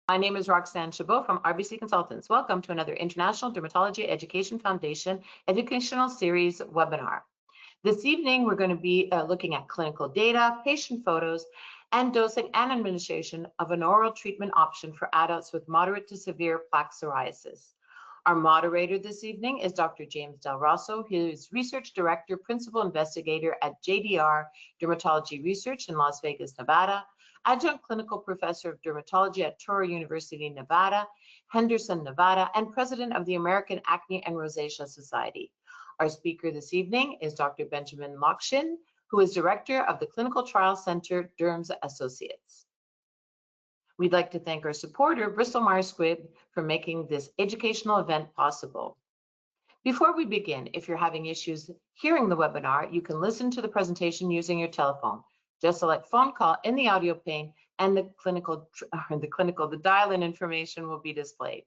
My name is Roxanne Chabot from RBC Consultants. Welcome to another International Dermatology Education Foundation Educational Series webinar. This evening, we're going to be looking at clinical data, patient photos, and dosing and administration of an oral treatment option for adults with moderate to severe plaque psoriasis. Our moderator this evening is Dr. James Del Rosso, who is Research Director, Principal Investigator at JDR Dermatology Research in Las Vegas, Nevada, Adjunct Clinical Professor of Dermatology at Touro University, Nevada, Henderson, Nevada, and President of the American Acne and Rosacea Society. Our speaker this evening is Dr. Benjamin Lockshin, who is Director of the Clinical Trial Center, DermAssociates. We'd like to thank our supporter, Bristol Myers Squibb, for making this educational event possible. Before we begin, if you're having issues hearing the webinar, you can listen to the presentation using your telephone. Just select phone call in the audio pane and the dial-in information will be displayed.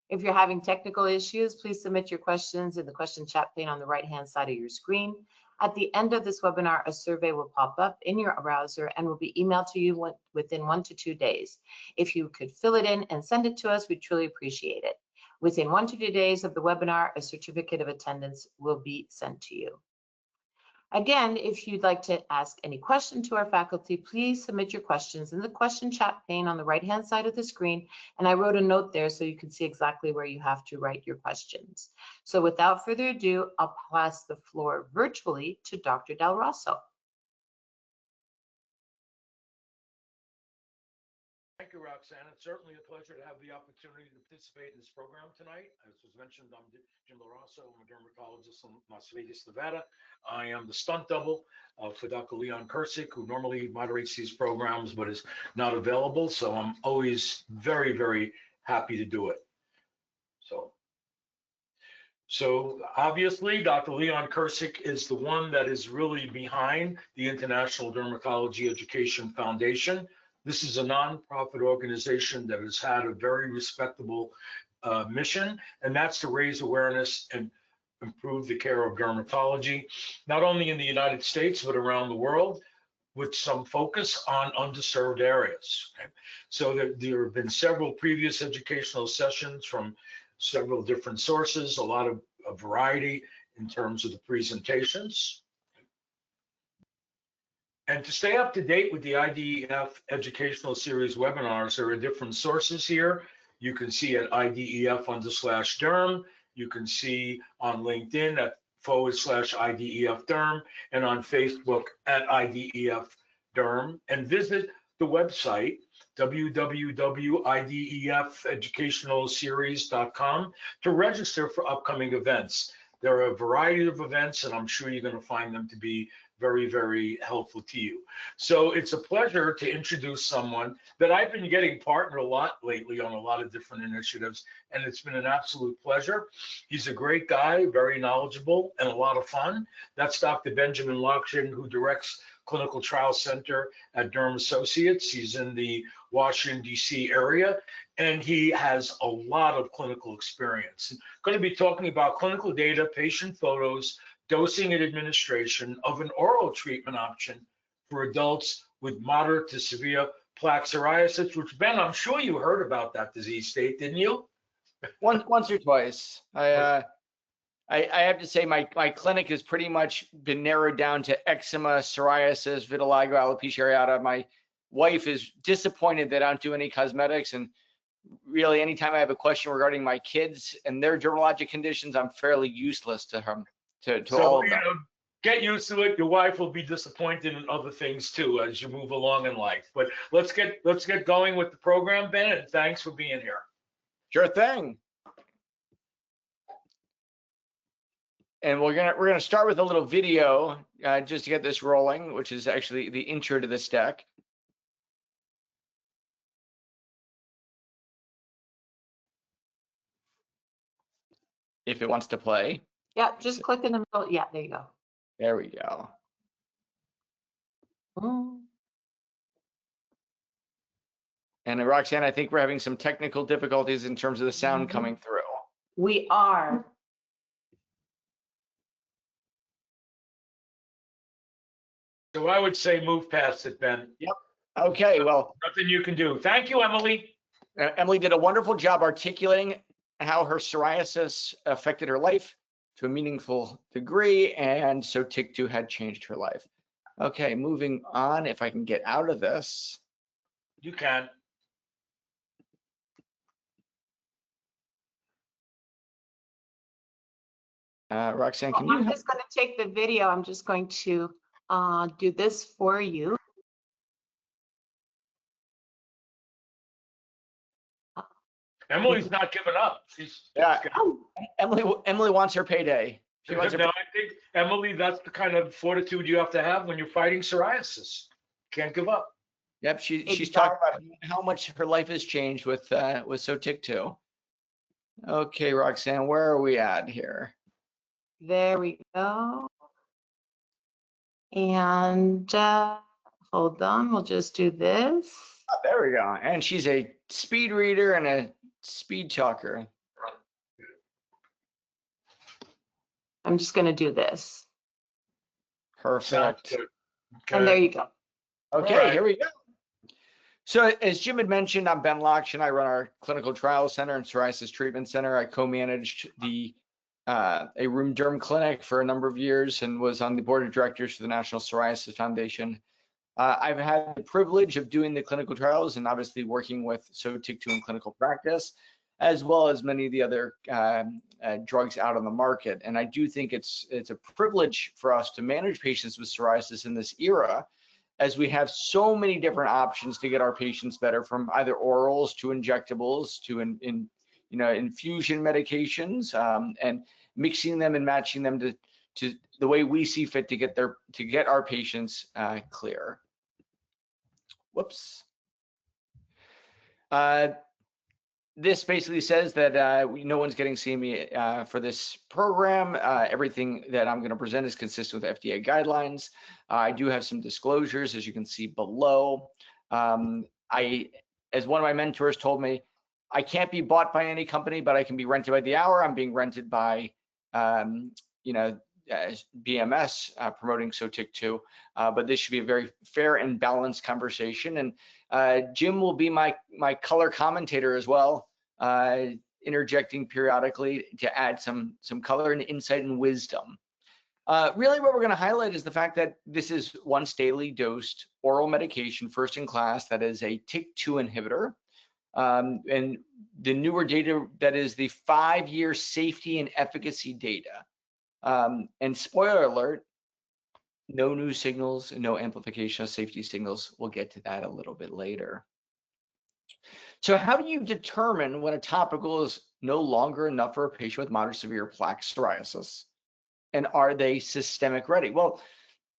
If you're having technical issues, please submit your questions in the question chat pane on the right-hand side of your screen. At the end of this webinar, a survey will pop up in your browser and will be emailed to you within 1 to 2 days. If you could fill it in and send it to us, we'd truly appreciate it. Within 1 to 2 days of the webinar, a certificate of attendance will be sent to you. Again, if you'd like to ask any question to our faculty, please submit your questions in the question chat pane on the right-hand side of the screen. And I wrote a note there so you can see exactly where you have to write your questions. So without further ado, I'll pass the floor virtually to Dr. Del Rosso. Thank you, Roxanne. It's certainly a pleasure to have the opportunity to participate in this program tonight. As was mentioned, I'm Jim Del Rosso. I'm a dermatologist in Las Vegas, Nevada. I am the stunt double for Dr. Leon Kircik, who normally moderates these programs but is not available. So I'm always very, very happy to do it. So obviously, Dr. Leon Kircik is the one that is really behind the International Dermatology Education Foundation. This is a nonprofit organization that has had a very respectable mission, and that's to raise awareness and improve the care of dermatology, not only in the United States, but around the world, with some focus on underserved areas. So there have been several previous educational sessions from several different sources, a variety in terms of the presentations. And to stay up to date with the IDEF Educational Series webinars, there are different sources here. You can see at IDEF_derm. You can see on LinkedIn at /IDEF_derm and on Facebook at IDEF_derm. And visit the website www.idefeducationalseries.com to register for upcoming events. There are a variety of events, and I'm sure you're going to find them to be very, very helpful to you. So it's a pleasure to introduce someone that I've been getting partnered a lot lately on a lot of different initiatives, and it's been an absolute pleasure. He's a great guy, very knowledgeable, and a lot of fun. That's Dr. Benjamin Lockshin, who directs Clinical Trial Center at DermAssociates. He's in the Washington, D.C. area, and he has a lot of clinical experience. I'm going to be talking about clinical data, patient photos, dosing and administration of an oral treatment option for adults with moderate to severe plaque psoriasis, which, Ben, I'm sure you heard about that disease state, didn't you? Once or twice. I have to say my clinic has pretty much been narrowed down to eczema, psoriasis, vitiligo, alopecia areata. My wife is disappointed that I don't do any cosmetics, and really anytime I have a question regarding my kids and their dermatologic conditions, I'm fairly useless to her. To all of them. Get used to it. Your wife will be disappointed in other things too as you move along in life. But let's get going with the program, Ben, and thanks for being here. Sure thing. And we're gonna start with a little video just to get this rolling, which is actually the intro to this deck. If it wants to play. Yeah, just click in the middle. Yeah, there you go. There we go. And Roxanne, I think we're having some technical difficulties in terms of the sound coming through. We are. So I would say move past it, Ben. Yep. Okay, well. Nothing you can do. Thank you, Emily. Emily did a wonderful job articulating how her psoriasis affected her life to a meaningful degree, and so TIC2 had changed her life. Okay, moving on, if I can get out of this. You can. Roxanne, can I'm you? just going to take the video. I'm just going to do this for you. Emily's not giving up. Yeah, Emily wants her payday. She wants her No, I think, Emily, that's the kind of fortitude you have to have when you're fighting psoriasis. Can't give up. Yep, she's Exactly. talking about how much her life has changed with TIC2. Okay, Roxanne, where are we at here? There we go. And hold on, we'll just do this. Oh, there we go. And she's a speed reader and a speed talker. I'm just going to do this. Perfect. Okay. And there you go. Okay, All right. here we go. So as Jim had mentioned, I'm Ben Lockshin. I run our clinical trials center and psoriasis treatment center. I co-managed a room derm clinic for a number of years and was on the board of directors for the National Psoriasis Foundation. I've had the privilege of doing the clinical trials and obviously working with TIC2 in clinical practice, as well as many of the other drugs out on the market. And I do think it's a privilege for us to manage patients with psoriasis in this era, as we have so many different options to get our patients better, from either orals to injectables to infusion medications, and mixing them and matching them to the way we see fit to get our patients clear. Whoops. This basically says that no one's getting CME for this program. Everything that I'm going to present is consistent with FDA guidelines. I do have some disclosures, as you can see below. As one of my mentors told me, I can't be bought by any company, but I can be rented by the hour. I'm being rented by, BMS promoting TIC2, but this should be a very fair and balanced conversation. And Jim will be my color commentator as well, interjecting periodically to add some color and insight and wisdom. Really what we're going to highlight is the fact that this is once daily dosed oral medication, first in class, that is a TIC2 inhibitor. And the newer data, that is the 5-year safety and efficacy data. And spoiler alert, no new signals, no amplification of safety signals. We'll get to that a little bit later. So how do you determine when a topical is no longer enough for a patient with moderate severe plaque psoriasis? And are they systemic ready? Well,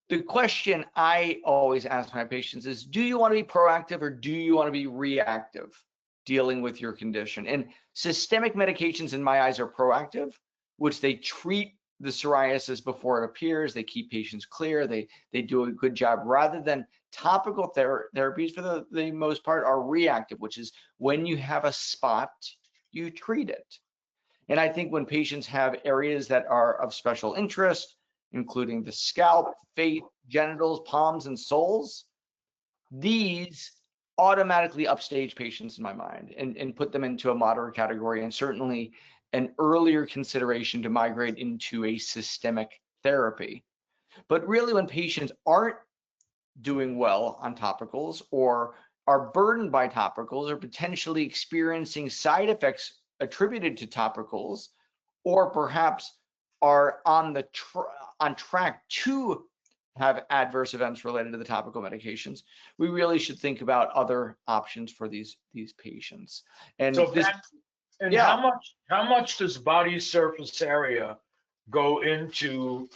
the question I always ask my patients is, do you want to be proactive or do you want to be reactive dealing with your condition? And systemic medications in my eyes are proactive, which they treat the psoriasis before it appears. They keep patients clear. They do a good job, rather than topical therapies for the most part are reactive, which is when you have a spot, you treat it. And I think when patients have areas that are of special interest, including the scalp, face, genitals, palms, and soles, these automatically upstage patients in my mind and put them into a moderate category, and certainly an earlier consideration to migrate into a systemic therapy. But really, when patients aren't doing well on topicals, or are burdened by topicals, or potentially experiencing side effects attributed to topicals, or perhaps are on track to have adverse events related to the topical medications, we really should think about other options for these patients. And So this, and yeah. how much does body surface area go into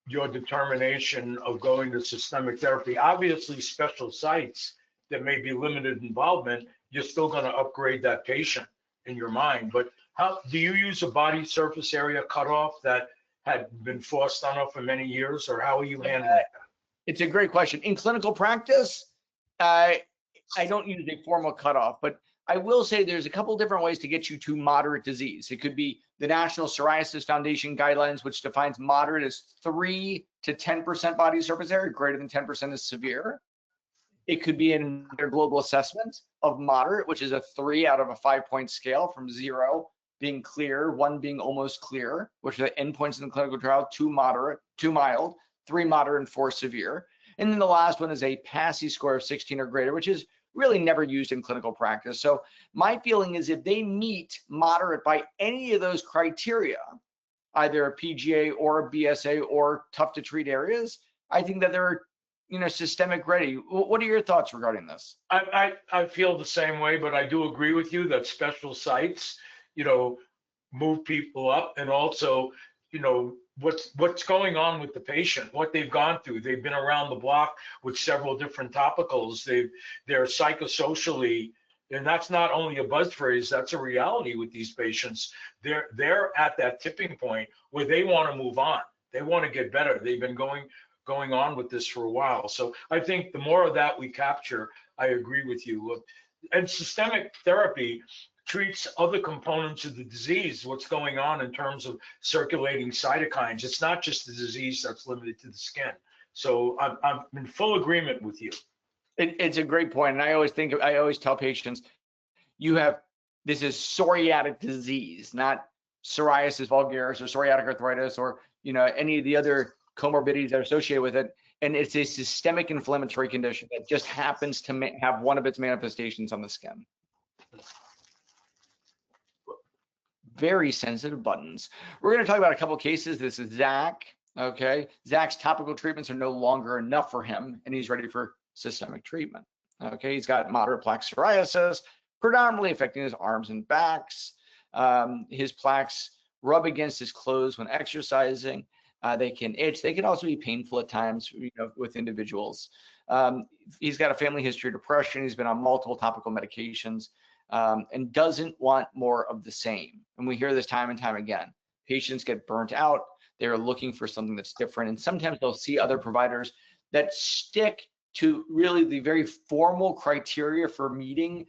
your determination of going to systemic therapy? Obviously, special sites that may be limited involvement, you're still going to upgrade that patient in your mind. But how do you use a body surface area cutoff that had been forced on us for many years, or how are you handling that? It's a great question. In clinical practice, I don't use a formal cutoff, but I will say there's a couple different ways to get you to moderate disease. It could be the National Psoriasis Foundation guidelines, which defines moderate as 3 to 10% body surface area. Greater than 10% is severe. It could be in their global assessment of moderate, which is a 3 out of a 5-point scale, from 0 being clear, 1 being almost clear, which are the endpoints in the clinical trial: 2 moderate, 2 mild, 3 moderate, and 4 severe. And then the last one is a PASI score of 16 or greater, which is really never used in clinical practice. So my feeling is if they meet moderate by any of those criteria, either a PGA or a BSA or tough to treat areas, I think that they're, systemic ready. What are your thoughts regarding this? I feel the same way, but I do agree with you that special sites, move people up, and also, what's going on with the patient, what they've gone through. They've been around the block with several different topicals. They're psychosocially, and that's not only a buzz phrase, that's a reality with these patients. They're at that tipping point where they want to move on. They want to get better. They've been going on with this for a while. So I think the more of that we capture, I agree with you. And systemic therapy treats other components of the disease, what's going on in terms of circulating cytokines. It's not just the disease that's limited to the skin. So I'm in full agreement with you. It's a great point. And I always tell patients, this is psoriatic disease, not psoriasis vulgaris or psoriatic arthritis or, any of the other comorbidities that are associated with it. And it's a systemic inflammatory condition that just happens to have one of its manifestations on the skin. Very sensitive buttons. We're going to talk about a couple of cases. This is Zach. Okay. Zach's topical treatments are no longer enough for him, and he's ready for systemic treatment. Okay. He's got moderate plaque psoriasis, predominantly affecting his arms and backs. His plaques rub against his clothes when exercising. They can itch. They can also be painful at times, with individuals. He's got a family history of depression. He's been on multiple topical medications, and doesn't want more of the same. And we hear this time and time again. Patients get burnt out. They're looking for something that's different. And sometimes they'll see other providers that stick to really the very formal criteria for meeting,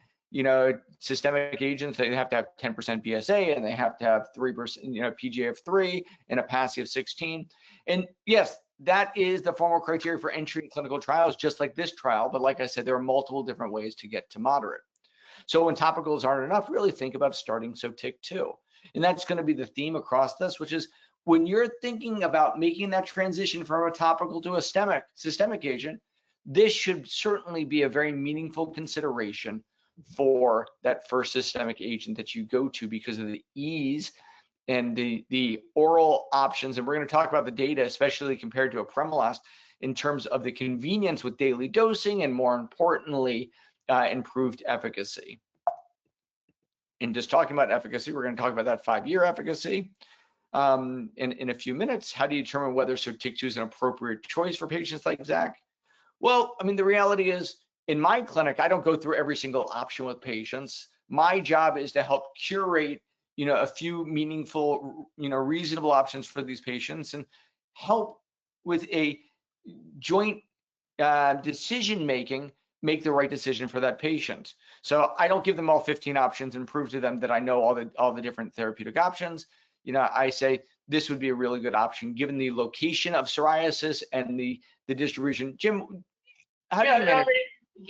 systemic agents. They have to have 10% BSA, and they have to have 3%, PGA of 3 and a PASI of 16. And yes, that is the formal criteria for entry in clinical trials, just like this trial. But like I said, there are multiple different ways to get to moderate. So when topicals aren't enough, really think about starting Sotyktu. And that's going to be the theme across this, which is when you're thinking about making that transition from a topical to a systemic agent, this should certainly be a very meaningful consideration for that first systemic agent that you go to, because of the ease and the oral options. And we're going to talk about the data, especially compared to apremilast, in terms of the convenience with daily dosing, and more importantly, improved efficacy. And just talking about efficacy, we're going to talk about that 5-year efficacy in a few minutes. How do you determine whether Sotyktu is an appropriate choice for patients like Zach? Well, the reality is, in my clinic, I don't go through every single option with patients. My job is to help curate, a few meaningful, reasonable options for these patients, and help with a joint decision making, make the right decision for that patient. So I don't give them all 15 options and prove to them that I know all the different therapeutic options. I say this would be a really good option given the location of psoriasis and the distribution. Jim, how do you manage?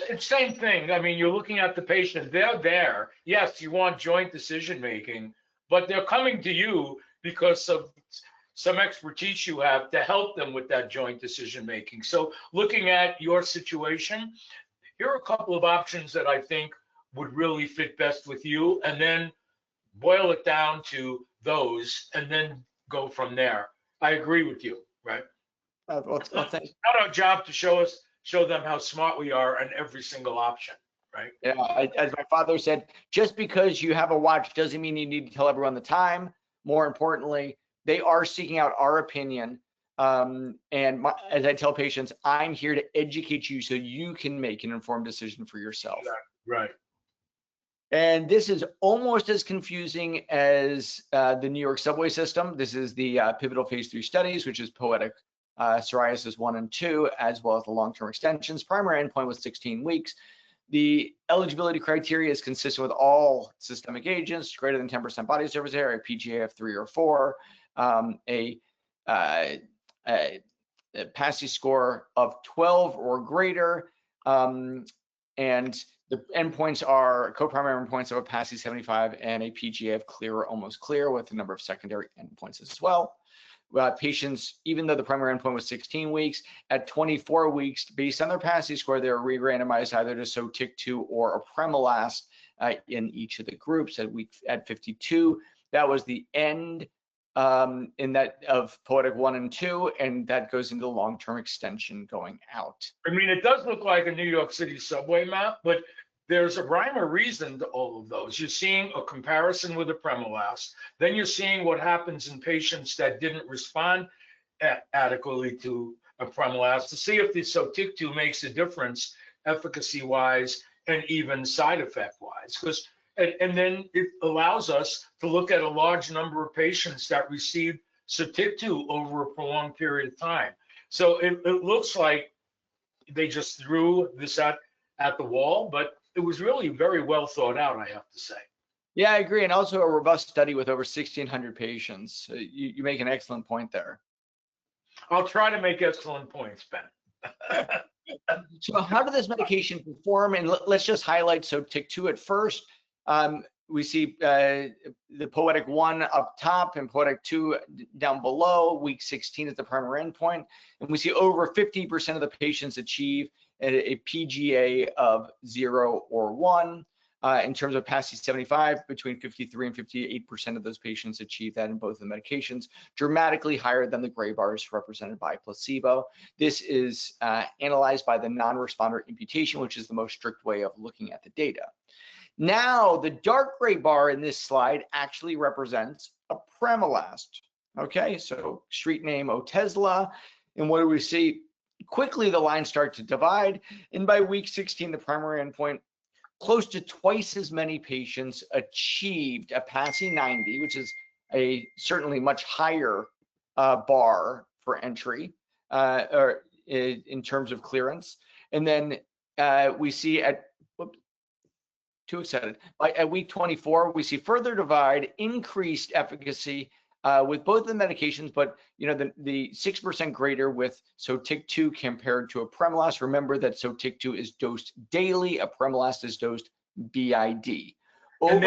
It's same thing. You're looking at the patient. They're there. Yes, you want joint decision making, but they're coming to you because of some expertise you have to help them with that joint decision making. So looking at your situation, here are a couple of options that I think would really fit best with you, and then boil it down to those, and then go from there. I agree with you, right? Thanks. It's not our job to show them how smart we are on every single option, right? Yeah, as my father said, just because you have a watch doesn't mean you need to tell everyone the time. More importantly, they are seeking out our opinion. As I tell patients, I'm here to educate you so you can make an informed decision for yourself. Right. And this is almost as confusing as the New York subway system. This is the pivotal phase 3 studies, which is poetic psoriasis 1 and 2, as well as the long-term extensions. Primary endpoint was 16 weeks. The eligibility criteria is consistent with all systemic agents: greater than 10% body surface area, PGA of 3 or 4, a PASI score of 12 or greater, And the endpoints are co-primary endpoints of a PASI 75 and a PGA of clear or almost clear, with a number of secondary endpoints as well. Patients, even though the primary endpoint was 16 weeks, at 24 weeks, based on their PASI score, they were re-randomized either to Sotyktu or apremilast in each of the groups. At 52, that was the end in that of Poetic 1 and 2, and that goes into the long-term extension going out. I mean, it does look like a New York City subway map, but there's a rhyme or reason to all of those. You're seeing a comparison with apremilast, then you're seeing what happens in patients that didn't respond adequately to apremilast to see if the Sotyktu makes a difference efficacy-wise and even side effect-wise. And then it allows us to look at a large number of patients that received Sotyktu over a prolonged period of time. So it looks like they just threw this at the wall, but it was really very well thought out, I have to say. Yeah, I agree. And also a robust study with over 1,600 patients. You make an excellent point there. I'll try to make excellent points, Ben. So how did this medication perform? And let's just highlight Sotyktu at first. We see the Poetic 1 up top and Poetic 2 down below. Week 16 is the primary endpoint. And we see over 50% of the patients achieve a PGA of 0 or 1. In terms of PASI 75, between 53 and 58% of those patients achieve that in both the medications, dramatically higher than the gray bars represented by placebo. This is analyzed by the non-responder imputation, which is the most strict way of looking at the data. Now, the dark gray bar in this slide actually represents apremilast. Okay, so street name Otezla. And what do we see? Quickly, the lines start to divide. And by week 16, the primary endpoint, close to twice as many patients achieved a PASI 90, which is a certainly much higher bar for entry or in terms of clearance. And then we see at too excited. At week 24, we see further divide, increased efficacy with both the medications, but the 6% greater with Sotyktu compared to apremilast. Remember that Sotyktu is dosed daily, apremilast is dosed BID. And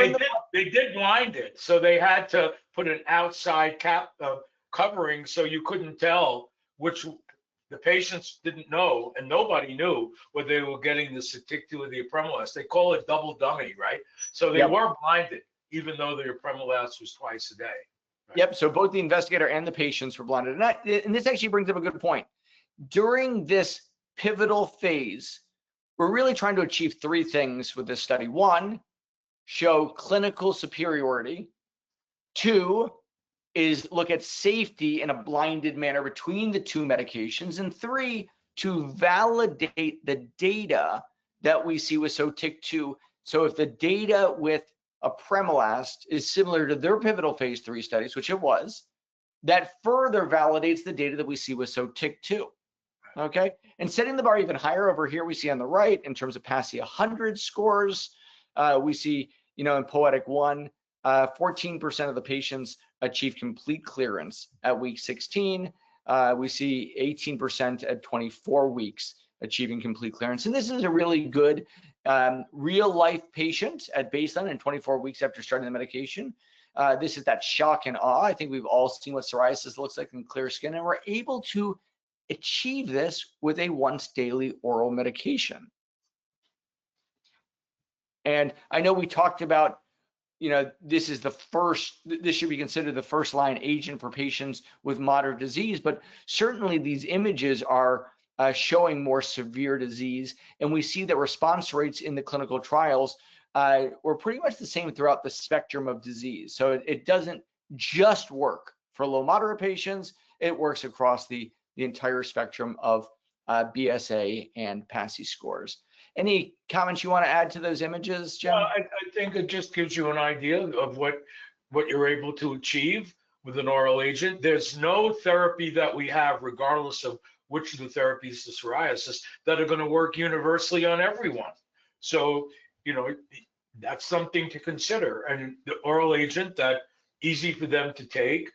they did blind it, so they had to put an outside covering so you couldn't tell which. The patients didn't know, and nobody knew whether they were getting the Sotyktu or the apremilast. They call it double dummy, right? So they were blinded, even though the apremilast was twice a day. Right? Yep, so both the investigator and the patients were blinded. And this actually brings up a good point. During this pivotal phase, we're really trying to achieve three things with this study. One, show clinical superiority. Two, is look at safety in a blinded manner between the two medications. And three, to validate the data that we see with Sotyktu. So if the data with apremilast is similar to their pivotal phase 3 studies, which it was, that further validates the data that we see with Sotyktu. Okay, and setting the bar even higher over here, we see on the right in terms of PASI 100 scores, we see, in Poetic 1, 14% of the patients achieve complete clearance at week 16. We see 18% at 24 weeks achieving complete clearance. And this is a really good real life patient at baseline and 24 weeks after starting the medication. This is that shock and awe. I think we've all seen what psoriasis looks like in clear skin, and we're able to achieve this with a once daily oral medication. And I know we talked about, this should be considered the first line agent for patients with moderate disease, but certainly these images are showing more severe disease. And we see that response rates in the clinical trials were pretty much the same throughout the spectrum of disease. So it doesn't just work for low moderate patients, it works across the entire spectrum of BSA and PASI scores. Any comments you want to add to those images, Jim? I think it just gives you an idea of what you're able to achieve with an oral agent. There's no therapy that we have, regardless of which of the therapies to psoriasis, that are going to work universally on everyone. So, that's something to consider. And the oral agent that easy for them to take,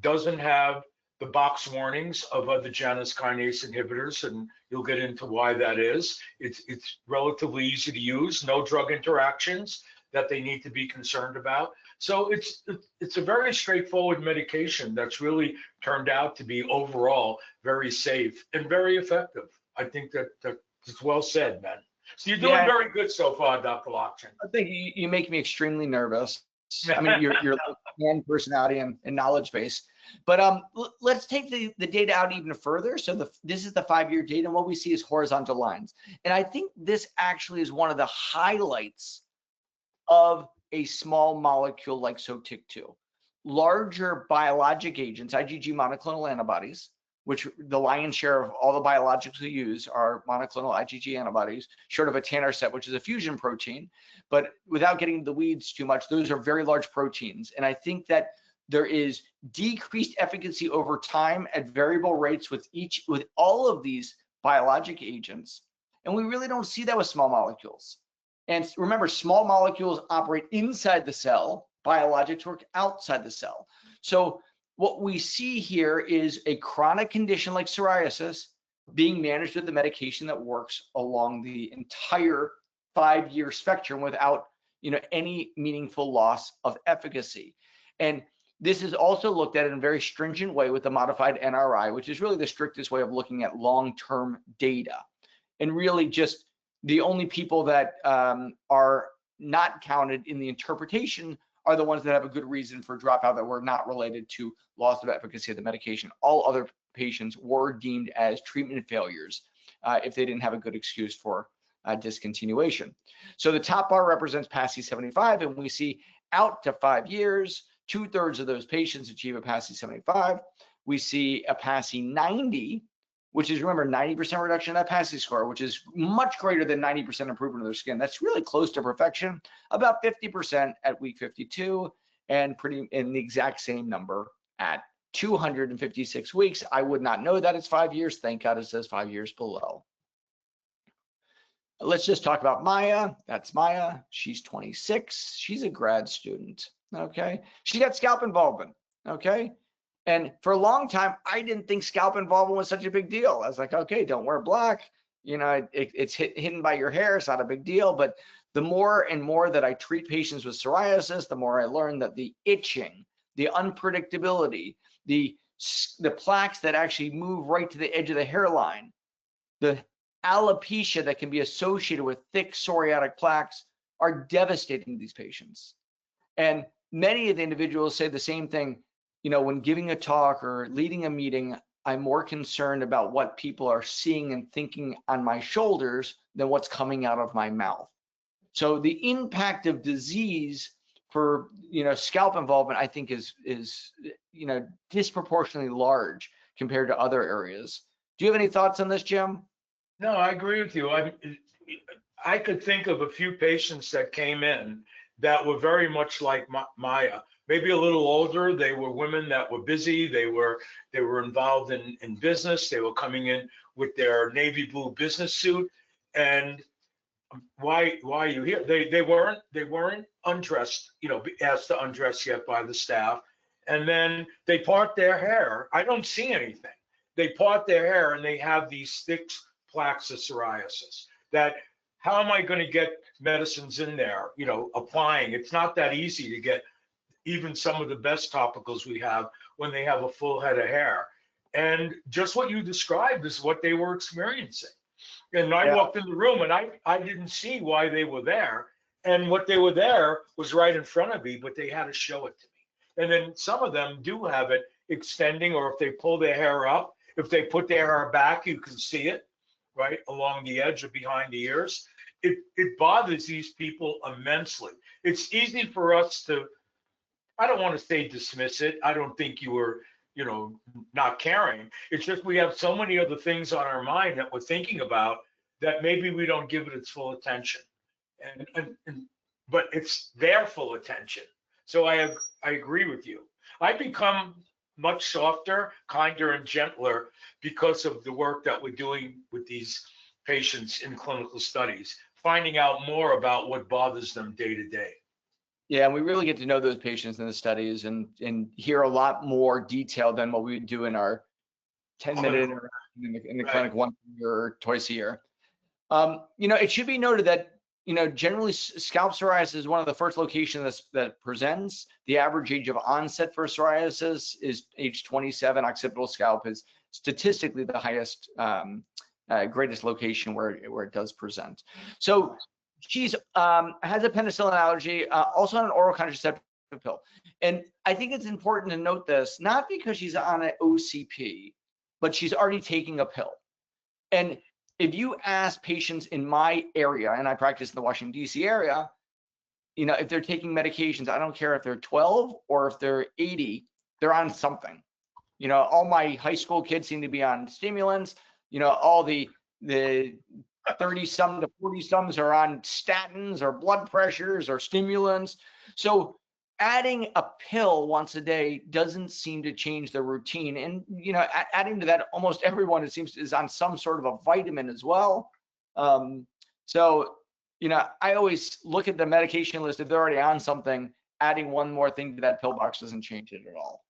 doesn't have the box warnings of other Janus kinase inhibitors, and you'll get into why that is. It's relatively easy to use, no drug interactions that they need to be concerned about. So it's a very straightforward medication that's really turned out to be overall very safe and very effective. I think that's well said, man. So you're doing very good so far, Dr. Lockshin. I think you make me extremely nervous. I mean, your man personality and knowledge base. But let's take the data out even further. So this is the 5-year data, and what we see is horizontal lines. And I think this actually is one of the highlights of a small molecule like Sotyktu. Larger biologic agents, IgG monoclonal antibodies, which the lion's share of all the biologics we use are monoclonal IgG antibodies, short of etanercept, which is a fusion protein. But without getting into the weeds too much, those are very large proteins. And I think that there is decreased efficacy over time at variable rates with all of these biologic agents. And we really don't see that with small molecules. And remember, small molecules operate inside the cell, biologics work outside the cell. So what we see here is a chronic condition like psoriasis being managed with the medication that works along the entire 5-year spectrum without any meaningful loss of efficacy. And this is also looked at in a very stringent way with the modified NRI, which is really the strictest way of looking at long-term data. And really just the only people that are not counted in the interpretation are the ones that have a good reason for dropout that were not related to loss of efficacy of the medication. All other patients were deemed as treatment failures if they didn't have a good excuse for discontinuation. So the top bar represents PASI 75, and we see out to 5 years, 2/3 of those patients achieve a PASI 75. We see a PASI 90, which is, remember, 90% reduction in that PASI score, which is much greater than 90% improvement of their skin. That's really close to perfection, about 50% at week 52, and in the exact same number at 256 weeks. I would not know that it's 5 years. Thank God it says 5 years below. Let's just talk about Maya. That's Maya. She's 26. She's a grad student. Okay. She got scalp involvement. Okay. And for a long time, I didn't think scalp involvement was such a big deal. I was like, okay, don't wear black. It's hidden by your hair. It's not a big deal. But the more and more that I treat patients with psoriasis, the more I learn that the itching, the unpredictability, the plaques that actually move right to the edge of the hairline, the alopecia that can be associated with thick psoriatic plaques are devastating to these patients. And many of the individuals say the same thing. When giving a talk or leading a meeting, I'm more concerned about what people are seeing and thinking on my shoulders than what's coming out of my mouth. So the impact of disease for scalp involvement, I think, is disproportionately large compared to other areas. Do you have any thoughts on this, Jim? No, I agree with you. I could think of a few patients that came in that were very much like Maya. Maybe a little older. They were women that were busy. They were involved in business. They were coming in with their navy blue business suit. And why are you here? They weren't undressed, asked to undress yet by the staff. And then they part their hair. I don't see anything. They part their hair and they have these thick plaques of psoriasis. That how am I going to get medicines in there? Applying. It's not that easy to get even some of the best topicals we have when they have a full head of hair. And just what you described is what they were experiencing. And I walked in the room and I didn't see why they were there. And what they were there was right in front of me, but they had to show it to me. And then some of them do have it extending, or if they pull their hair up, if they put their hair back, you can see it right along the edge or behind the ears. It bothers these people immensely. It's easy for us to, I don't want to say dismiss it. I don't think you were, not caring. It's just we have so many other things on our mind that we're thinking about that maybe we don't give it its full attention. But it's their full attention. So I agree with you. I become much softer, kinder, and gentler because of the work that we're doing with these patients in clinical studies, finding out more about what bothers them day to day. Yeah, and we really get to know those patients in the studies and hear a lot more detail than what we would do in our 10-minute interaction in the clinic once a year or twice a year. It should be noted that, generally scalp psoriasis is one of the first locations that presents. The average age of onset for psoriasis is age 27. Occipital scalp is statistically the highest, greatest location where it does present. So she's has a penicillin allergy, also on an oral contraceptive pill. And I think it's important to note this, not because she's on an OCP, but she's already taking a pill. And if you ask patients in my area, and I practice in the Washington, D.C. area, if they're taking medications, I don't care if they're 12 or if they're 80, they're on something. All my high school kids seem to be on stimulants. All the 30-some to 40-somes are on statins or blood pressures or stimulants. So adding a pill once a day doesn't seem to change the routine. And, adding to that, almost everyone, it seems, is on some sort of a vitamin as well. So, I always look at the medication list. If they're already on something, adding one more thing to that pill box doesn't change it at all.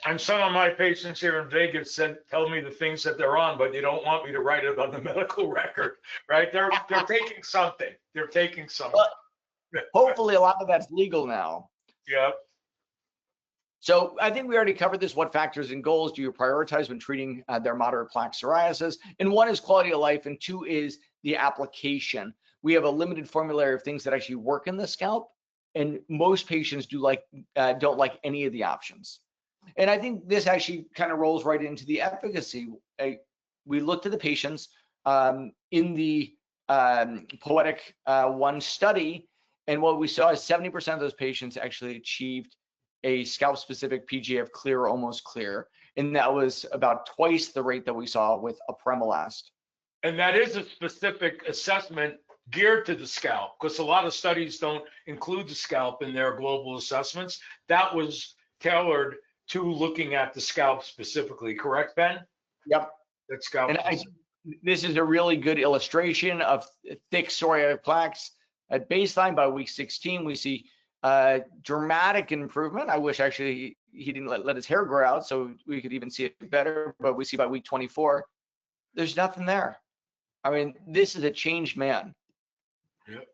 And some of my patients here in Vegas tell me the things that they're on, but they don't want me to write it on the medical record, right? They're taking something. They're taking something. Well, hopefully, a lot of that's legal now. Yep. So I think we already covered this. What factors and goals do you prioritize when treating their moderate plaque psoriasis? And one is quality of life, and two is the application. We have a limited formulary of things that actually work in the scalp, and most patients don't like any of the options. And I think this actually kind of rolls right into the efficacy. We looked at the patients in the Poetic 1 study, and what we saw is 70% of those patients actually achieved a scalp-specific PGF clear or almost clear, and that was about twice the rate that we saw with apremilast. And that is a specific assessment geared to the scalp, because a lot of studies don't include the scalp in their global assessments. That was tailored to looking at the scalp specifically, correct, Ben? Yep. That scalp. And this is a really good illustration of thick psoriatic plaques. At baseline, by week 16, we see dramatic improvement. I wish actually he didn't let his hair grow out so we could even see it better, but we see by week 24, there's nothing there. I mean, this is a changed man. Yep.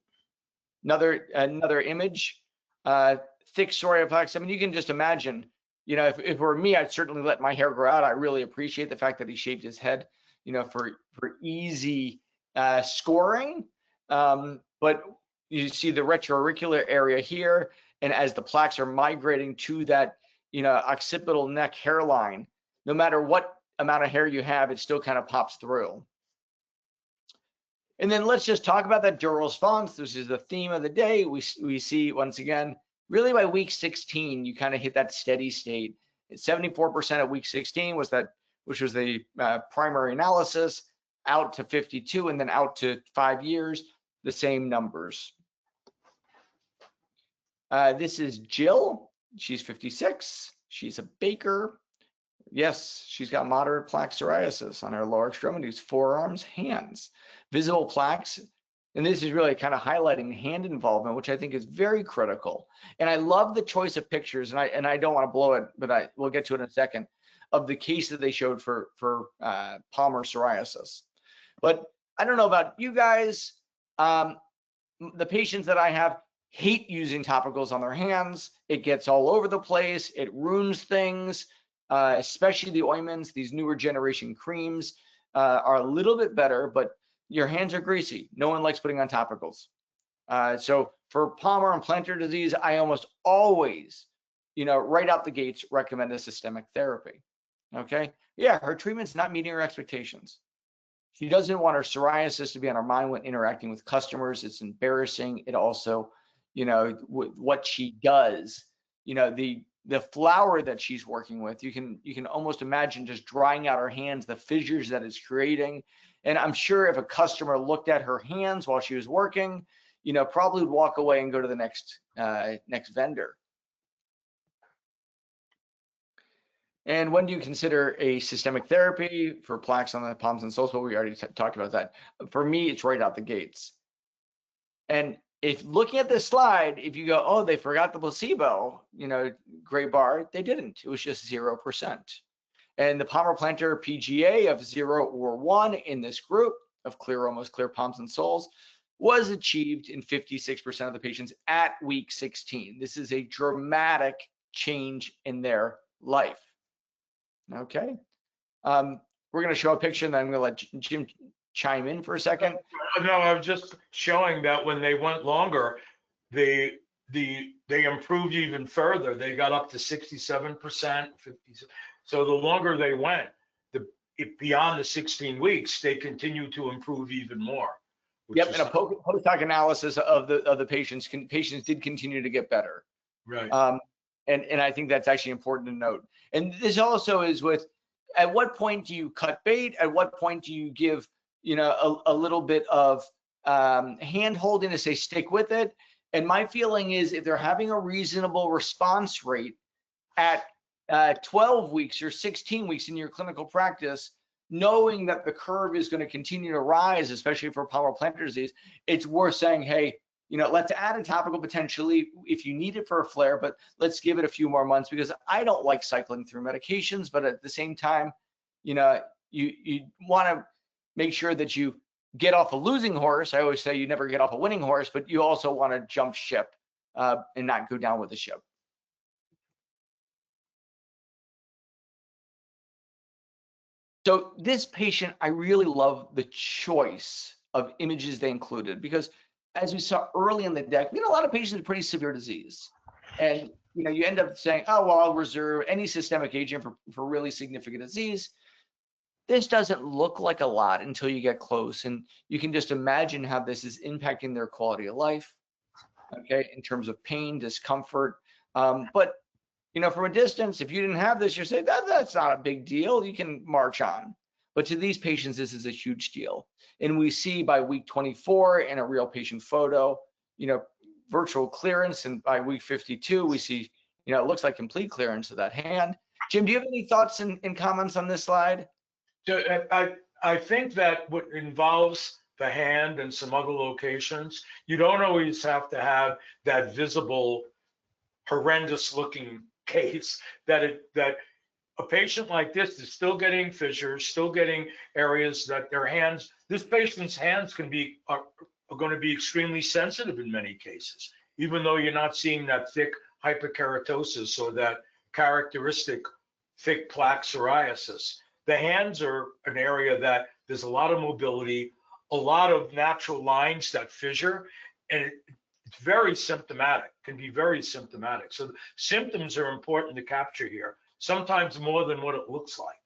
Another image, thick psoriatic plaques. I mean, you can just imagine, if it were me, I'd certainly let my hair grow out. I really appreciate the fact that he shaved his head, for easy scoring. But you see the retroauricular area here, and as the plaques are migrating to that, occipital neck hairline, no matter what amount of hair you have, it still kind of pops through. And then let's just talk about that dural response. This is the theme of the day. We see, once again, really by week 16, you kind of hit that steady state. 74% at week 16 which was the primary analysis, out to 52, and then out to 5 years, the same numbers. This is Jill. She's 56. She's a baker. Yes, she's got moderate plaque psoriasis on her lower extremities, forearms, hands, visible plaques. And this is really kind of highlighting hand involvement, which I think is very critical. And I love the choice of pictures, and I don't want to blow it, but we'll get to it in a second, of the case that they showed for palmar psoriasis. But I don't know about you guys. The patients that I have hate using topicals on their hands. It gets all over the place. It ruins things, especially the ointments. These newer generation creams are a little bit better, but your hands are greasy. No one likes putting on topicals. So for palmar and plantar disease, I almost always, right out the gates, recommend a systemic therapy. Okay. Yeah, her treatment's not meeting her expectations. She doesn't want her psoriasis to be on her mind when interacting with customers. It's embarrassing. It also, what she does, the flour that she's working with, you can almost imagine just drying out her hands, the fissures that it's creating. And I'm sure if a customer looked at her hands while she was working, probably would walk away and go to the next vendor. And when do you consider a systemic therapy for plaques on the palms and soles? Well, we already talked about that. For me, it's right out the gates. And if looking at this slide, if you go, oh, they forgot the placebo, gray bar, they didn't. It was just 0%. And the palmar-plantar PGA of 0 or 1 in this group of clear, almost clear palms and soles was achieved in 56% of the patients at week 16. This is a dramatic change in their life. Okay. We're going to show a picture, and then I'm going to let Jim chime in for a second. No, I was just showing that when they went longer, they improved even further. They got up to 67%, 50. So the longer they went, beyond the 16 weeks, they continued to improve even more. Yep, and a post-hoc analysis of the patients did continue to get better. Right. And I think that's actually important to note. And this also is with, at what point do you cut bait? At what point do you give, a little bit of hand holding to say stick with it? And my feeling is if they're having a reasonable response rate at 12 weeks or 16 weeks in your clinical practice, knowing that the curve is going to continue to rise, especially for palmar-plantar disease, it's worth saying, hey, let's add a topical potentially if you need it for a flare, but let's give it a few more months, because I don't like cycling through medications, but at the same time, you want to make sure that you get off a losing horse. I always say you never get off a winning horse, but you also want to jump ship and not go down with the ship. So this patient, I really love the choice of images they included, because as we saw early in the deck, we had a lot of patients with pretty severe disease. And you end up saying, oh, well, I'll reserve any systemic agent for really significant disease. This doesn't look like a lot until you get close, and you can just imagine how this is impacting their quality of life, okay, in terms of pain, discomfort. But from a distance, if you didn't have this, you're saying that's not a big deal. You can march on. But to these patients, this is a huge deal. And we see by week 24 in a real patient photo, virtual clearance. And by week 52, we see, it looks like complete clearance of that hand. Jim, do you have any thoughts and comments on this slide? I think that what involves the hand and some other locations, you don't always have to have that visible, horrendous looking case that a patient like this is still getting fissures, still getting areas that their hands, this patient's hands are going to be extremely sensitive in many cases, even though you're not seeing that thick hyperkeratosis or that characteristic thick plaque psoriasis. The hands are an area that there's a lot of mobility, a lot of natural lines that fissure, and it's very symptomatic, can be very symptomatic. So symptoms are important to capture here, sometimes more than what it looks like.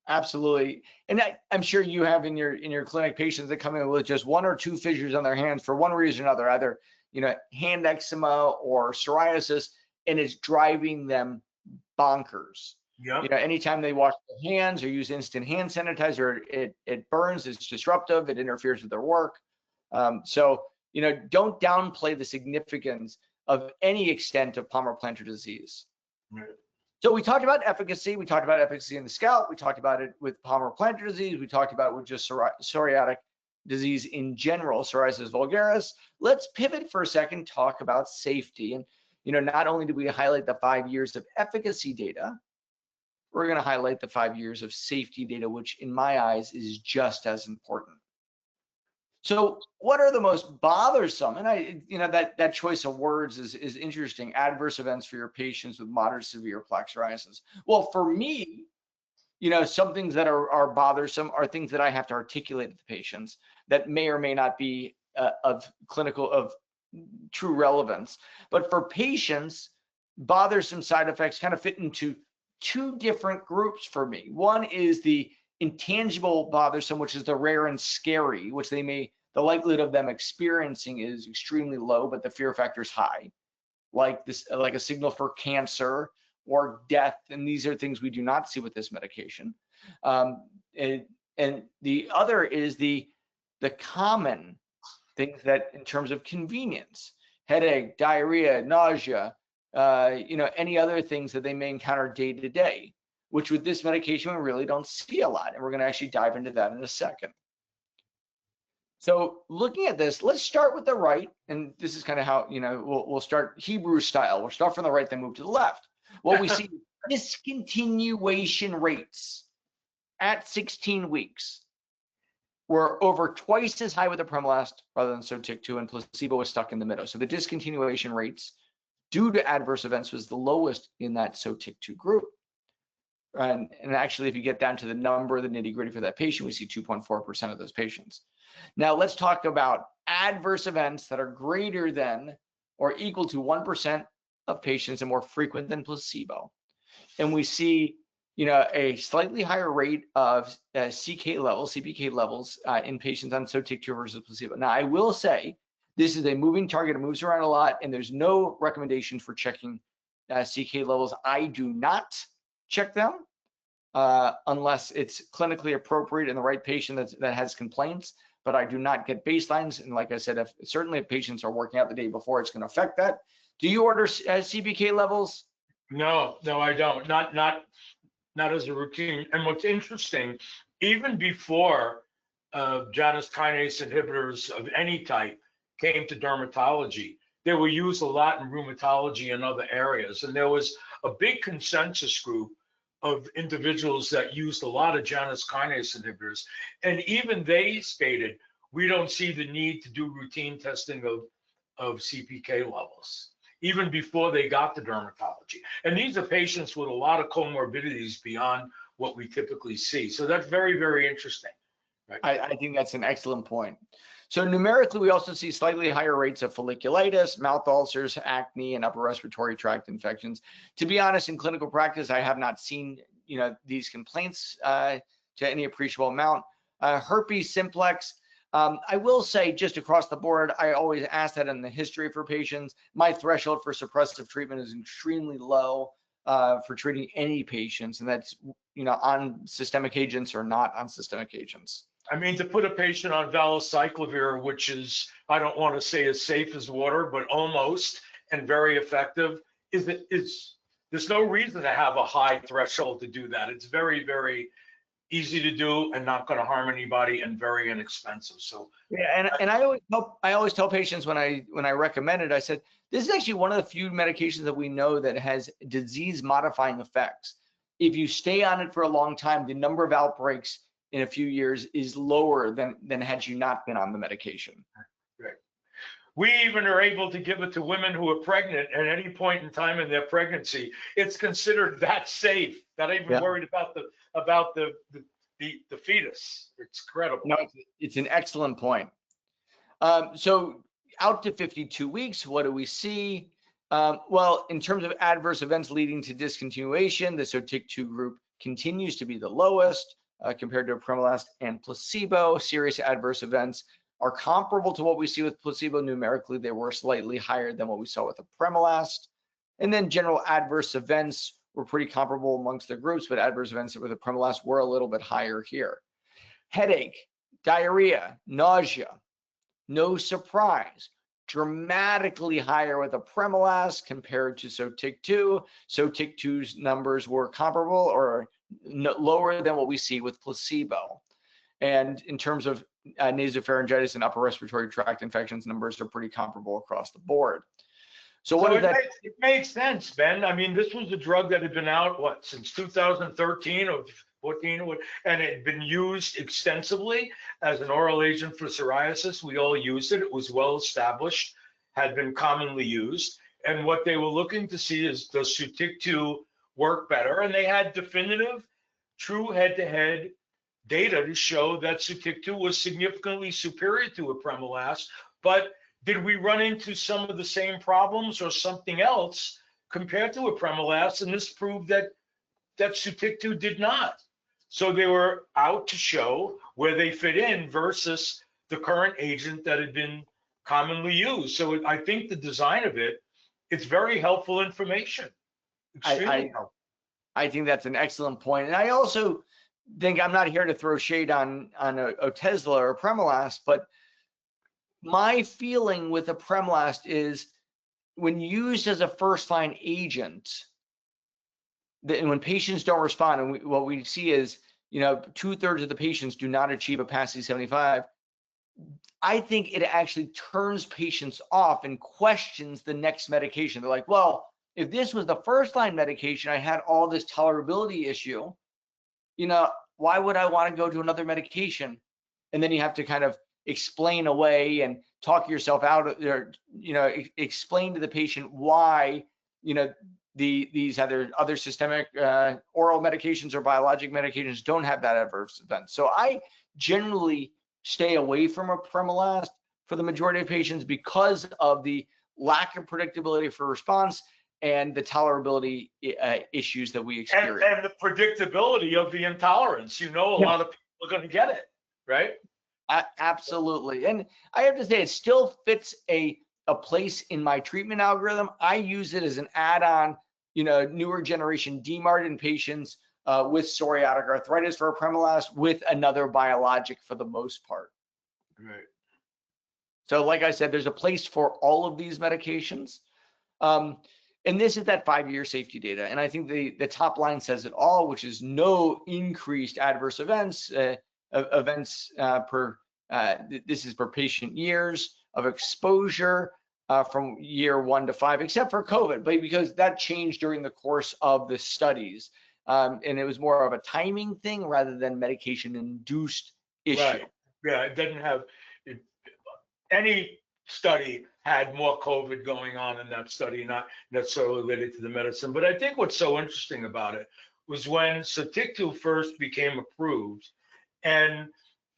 Absolutely. And I'm sure you have in your clinic patients that come in with just 1 or 2 fissures on their hands for one reason or another, either hand eczema or psoriasis, and it's driving them bonkers. Yep. Anytime they wash their hands or use instant hand sanitizer, it burns, it's disruptive, it interferes with their work. So don't downplay the significance of any extent of palmar-plantar disease. Right. So we talked about efficacy. We talked about efficacy in the scalp. We talked about it with palmar-plantar disease. We talked about it with just psoriatic disease in general, psoriasis vulgaris. Let's pivot for a second, talk about safety. And not only do we highlight the 5 years of efficacy data, we're going to highlight the 5 years of safety data, which in my eyes is just as important. So what are the most bothersome, and that choice of words is interesting, adverse events for your patients with moderate to severe plaque psoriasis? Well, for me, some things that are bothersome are things that I have to articulate to the patients that may or may not be of true relevance. But for patients, bothersome side effects kind of fit into 2 different groups for me. One is the intangible bothersome, which is the rare and scary, which the likelihood of them experiencing is extremely low, but the fear factor is high, like a signal for cancer or death. And these are things we do not see with this medication. And the other is the common things that in terms of convenience, headache, diarrhea, nausea, any other things that they may encounter day to day, which with this medication, we really don't see a lot. And we're going to actually dive into that in a second. So looking at this, let's start with the right, and this is kind of how, we'll start Hebrew style. We'll start from the right, then move to the left. What we see, discontinuation rates at 16 weeks were over twice as high with apremilast rather than Sotyktu, and placebo was stuck in the middle. So the discontinuation rates due to adverse events was the lowest in that Sotyktu group. And actually, if you get down to the number, the nitty gritty for that patient, we see 2.4% of those patients. Now let's talk about adverse events that are greater than or equal to 1% of patients and more frequent than placebo. And we see, a slightly higher rate of CPK levels in patients on Sotyktu versus placebo. Now I will say, this is a moving target. It moves around a lot, and there's no recommendation for checking CK levels. I do not check them unless it's clinically appropriate in the right patient that has complaints, but I do not get baselines. And like I said, certainly if patients are working out the day before, it's going to affect that. Do you order CPK levels? No, I don't. Not as a routine. And what's interesting, even before Janus kinase inhibitors of any type came to dermatology, they were used a lot in rheumatology and other areas. And there was a big consensus group of individuals that used a lot of Janus kinase inhibitors. And even they stated, we don't see the need to do routine testing of CPK levels, even before they got to dermatology. And these are patients with a lot of comorbidities beyond what we typically see. So that's very, very interesting. Right? I think that's an excellent point. So numerically, we also see slightly higher rates of folliculitis, mouth ulcers, acne, and upper respiratory tract infections. To be honest, in clinical practice, I have not seen these complaints to any appreciable amount. Herpes simplex, I will say just across the board, I always ask that in the history for patients. My threshold for suppressive treatment is extremely low for treating any patients, and that's on systemic agents or not on systemic agents. I mean, to put a patient on valacyclovir, which is, I don't want to say as safe as water, but almost, and very effective, there's no reason to have a high threshold to do that. It's very, very easy to do and not going to harm anybody and very inexpensive. So yeah, and I always tell patients when I recommend it, I said, this is actually one of the few medications that we know that has disease modifying effects. If you stay on it for a long time, the number of outbreaks in a few years is lower than had you not been on the medication. Right. We even are able to give it to women who are pregnant at any point in time in their pregnancy. It's considered that safe, not even worried about the fetus. It's incredible. No, it's an excellent point. So out to 52 weeks, what do we see? Well, in terms of adverse events leading to discontinuation, the Sotyktu group continues to be the lowest compared to apremilast and placebo. Serious adverse events are comparable to what we see with placebo. Numerically, they were slightly higher than what we saw with apremilast. And then general adverse events were pretty comparable amongst the groups, but adverse events with apremilast were a little bit higher here. Headache, diarrhea, nausea, no surprise, dramatically higher with apremilast compared to Sotyktu. Sotyktu's numbers were comparable or lower than what we see with placebo. And in terms of nasopharyngitis and upper respiratory tract infections, numbers are pretty comparable across the board. So it makes sense, Ben. I mean, this was a drug that had been out, since 2013 or 14, and it had been used extensively as an oral agent for psoriasis. We all used it. It was well established, had been commonly used. And what they were looking to see is, does Sotyktu work better? And they had definitive, true head-to-head data to show that Sotyktu was significantly superior to apremilast. But did we run into some of the same problems or something else compared to apremilast? And this proved that Sotyktu did not. So they were out to show where they fit in versus the current agent that had been commonly used. So I think the design of it's very helpful information. Extremely helpful. I think that's an excellent point. And I also think, I'm not here to throw shade on Otezla or apremilast, but my feeling with apremilast is when used as a first-line agent, and when patients don't respond, and what we see is, 2/3 of the patients do not achieve a PASI 75, I think it actually turns patients off and questions the next medication. They're like, well, if this was the first line medication, I had all this tolerability issue, you know, why would I want to go to another medication? And then you have to kind of explain away and talk yourself out, or, you know, explain to the patient why, you know, these other systemic oral medications or biologic medications don't have that adverse event. So I generally stay away from apremilast for the majority of patients because of the lack of predictability for response and the tolerability issues that we experience. And the predictability of the intolerance. You know, a lot of people are going to get it, right? Absolutely. And I have to say, it still fits a place in my treatment algorithm. I use it as an add-on, you know, newer generation DMARD in patients with psoriatic arthritis for apremilast with another biologic for the most part. Right. So like I said, there's a place for all of these medications. And this is that 5-year safety data. And I think the top line says it all, which is no increased adverse events, this is per patient years of exposure from year 1 to 5, except for COVID, but because that changed during the course of the studies. And it was more of a timing thing rather than medication induced issue. Right. Yeah, it didn't have any study had more COVID going on in that study, not necessarily related to the medicine. But I think what's so interesting about it was when Sotyktu first became approved, and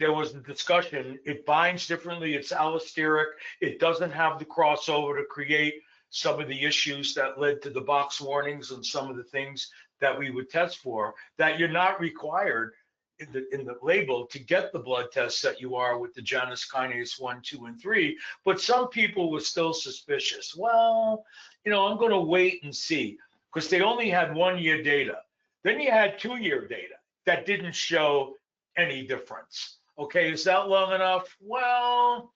there was a discussion, it binds differently, it's allosteric, it doesn't have the crossover to create some of the issues that led to the box warnings and some of the things that we would test for, that you're not required in the label to get the blood tests that you are with the Janus kinase 1, 2, and 3. But some people were still suspicious. Well, you know, I'm going to wait and see, because they only had 1-year data. Then you had 2-year data that didn't show any difference. Okay, is that long enough? Well,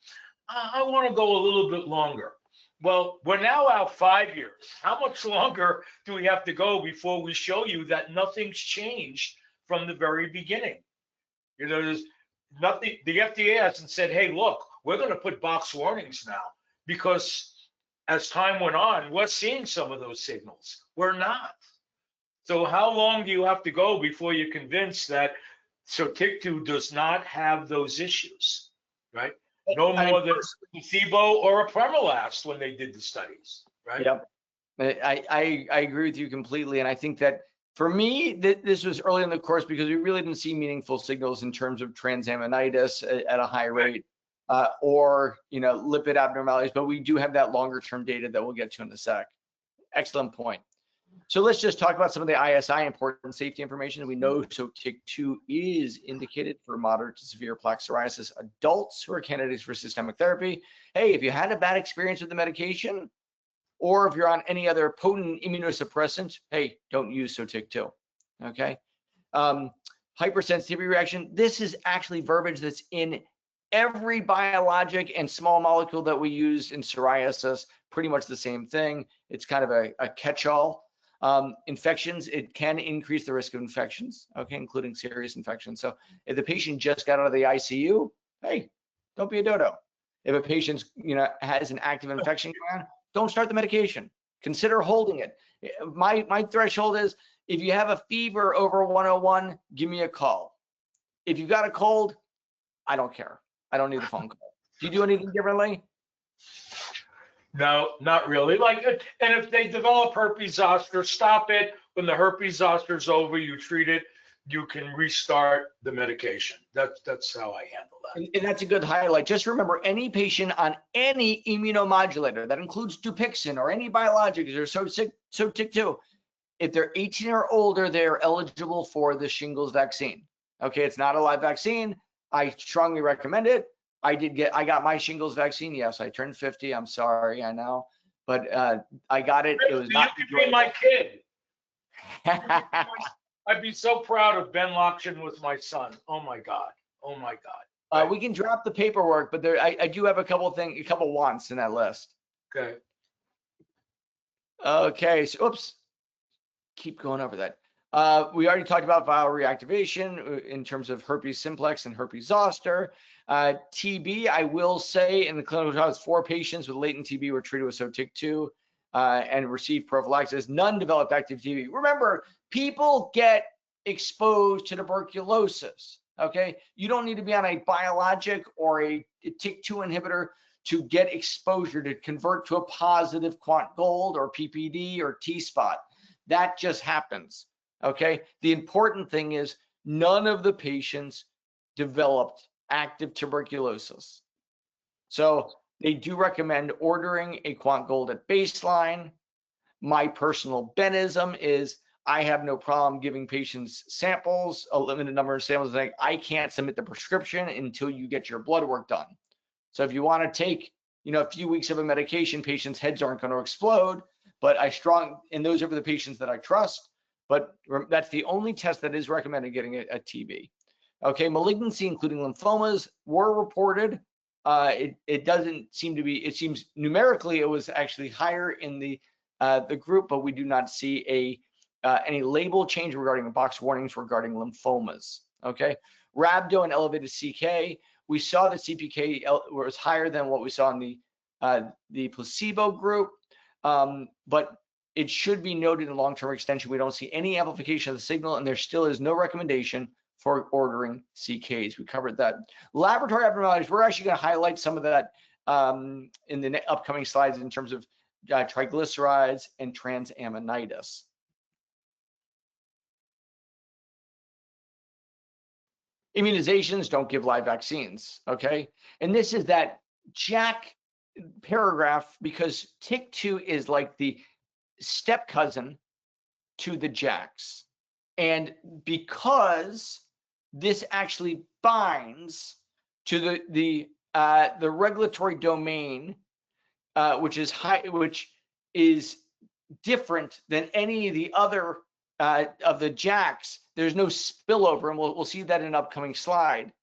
I want to go a little bit longer. Well, we're now out 5 years. How much longer do we have to go before we show you that nothing's changed from the very beginning? You know, there's nothing, the FDA hasn't said, hey, look, we're going to put box warnings now, because as time went on, we're seeing some of those signals. We're not. So how long do you have to go before you're convinced that Sotyktu does not have those issues, right? No more than placebo or apremilast when they did the studies, right? Yep. I agree with you completely. And I think that for me, this was early in the course because we really didn't see meaningful signals in terms of transaminitis at a high rate or, you know, lipid abnormalities, but we do have that longer term data that we'll get to in a sec. Excellent point. So let's just talk about some of the ISI important safety information. We know Sotyktu is indicated for moderate to severe plaque psoriasis adults who are candidates for systemic therapy. Hey, if you had a bad experience with the medication, or if you're on any other potent immunosuppressant, hey, don't use Sotyktu, okay? Hypersensitivity reaction, this is actually verbiage that's in every biologic and small molecule that we use in psoriasis, pretty much the same thing. It's kind of a catch-all. Infections, it can increase the risk of infections, okay, including serious infections. So if the patient just got out of the ICU, hey, don't be a dodo. If a patient, you know, has an active infection going on, don't start the medication. Consider holding it. My threshold is, if you have a fever over 101, give me a call. If you've got a cold, I don't care. I don't need the phone call. Do you do anything differently? No, not really. Like, and if they develop herpes zoster, stop it. When the herpes zoster is over, you treat it. You can restart the medication. That's how I handle that. And that's a good highlight. Just remember, any patient on any immunomodulator, that includes Dupixent or any biologics or Sotyktu, if they're 18 or older, they're eligible for the shingles vaccine. Okay, it's not a live vaccine. I strongly recommend it. I got my shingles vaccine. Yes, I turned 50. I'm sorry, I know, but I got it. It was not. You could be my kid. I'd be so proud of Ben Lockshin with my son. Oh my God. Oh my God. Right. We can drop the paperwork, but I do have a couple wants in that list. Okay. Okay. So, oops. Keep going over that. We already talked about viral reactivation in terms of herpes simplex and herpes zoster. TB, I will say, in the clinical trials, 4 patients with latent TB were treated with Sotyktu and received prophylaxis. None developed active TB. Remember, people get exposed to tuberculosis. Okay, you don't need to be on a biologic or a TYK2 inhibitor to get exposure to convert to a positive quant gold or PPD or T-spot. That just happens. Okay, the important thing is none of the patients developed active tuberculosis. So they do recommend ordering a quant gold at baseline. My personal benism is I have no problem giving patients samples, a limited number of samples. Like, I can't submit the prescription until you get your blood work done. So if you want to take, a few weeks of a medication, patients' heads aren't going to explode. But and those are for the patients that I trust. But that's the only test that is recommended getting a TB. Okay, malignancy, including lymphomas, were reported. It doesn't seem to be. It seems numerically it was actually higher in the group, but we do not see any label change regarding the box warnings regarding lymphomas. Okay, rhabdo and elevated CK. We saw the CPK was higher than what we saw in the placebo group, but it should be noted in long-term extension, we don't see any amplification of the signal, and there still is no recommendation for ordering CKs. We covered that. Laboratory abnormalities, we're actually going to highlight some of that in the upcoming slides in terms of triglycerides and transaminitis. Immunizations, don't give live vaccines, okay? And this is that JAK paragraph, because TYK2 is like the step cousin to the JAKs. And because this actually binds to the regulatory domain, which is different than any of the other of the JAKs, there's no spillover, and we'll see that in an upcoming slide,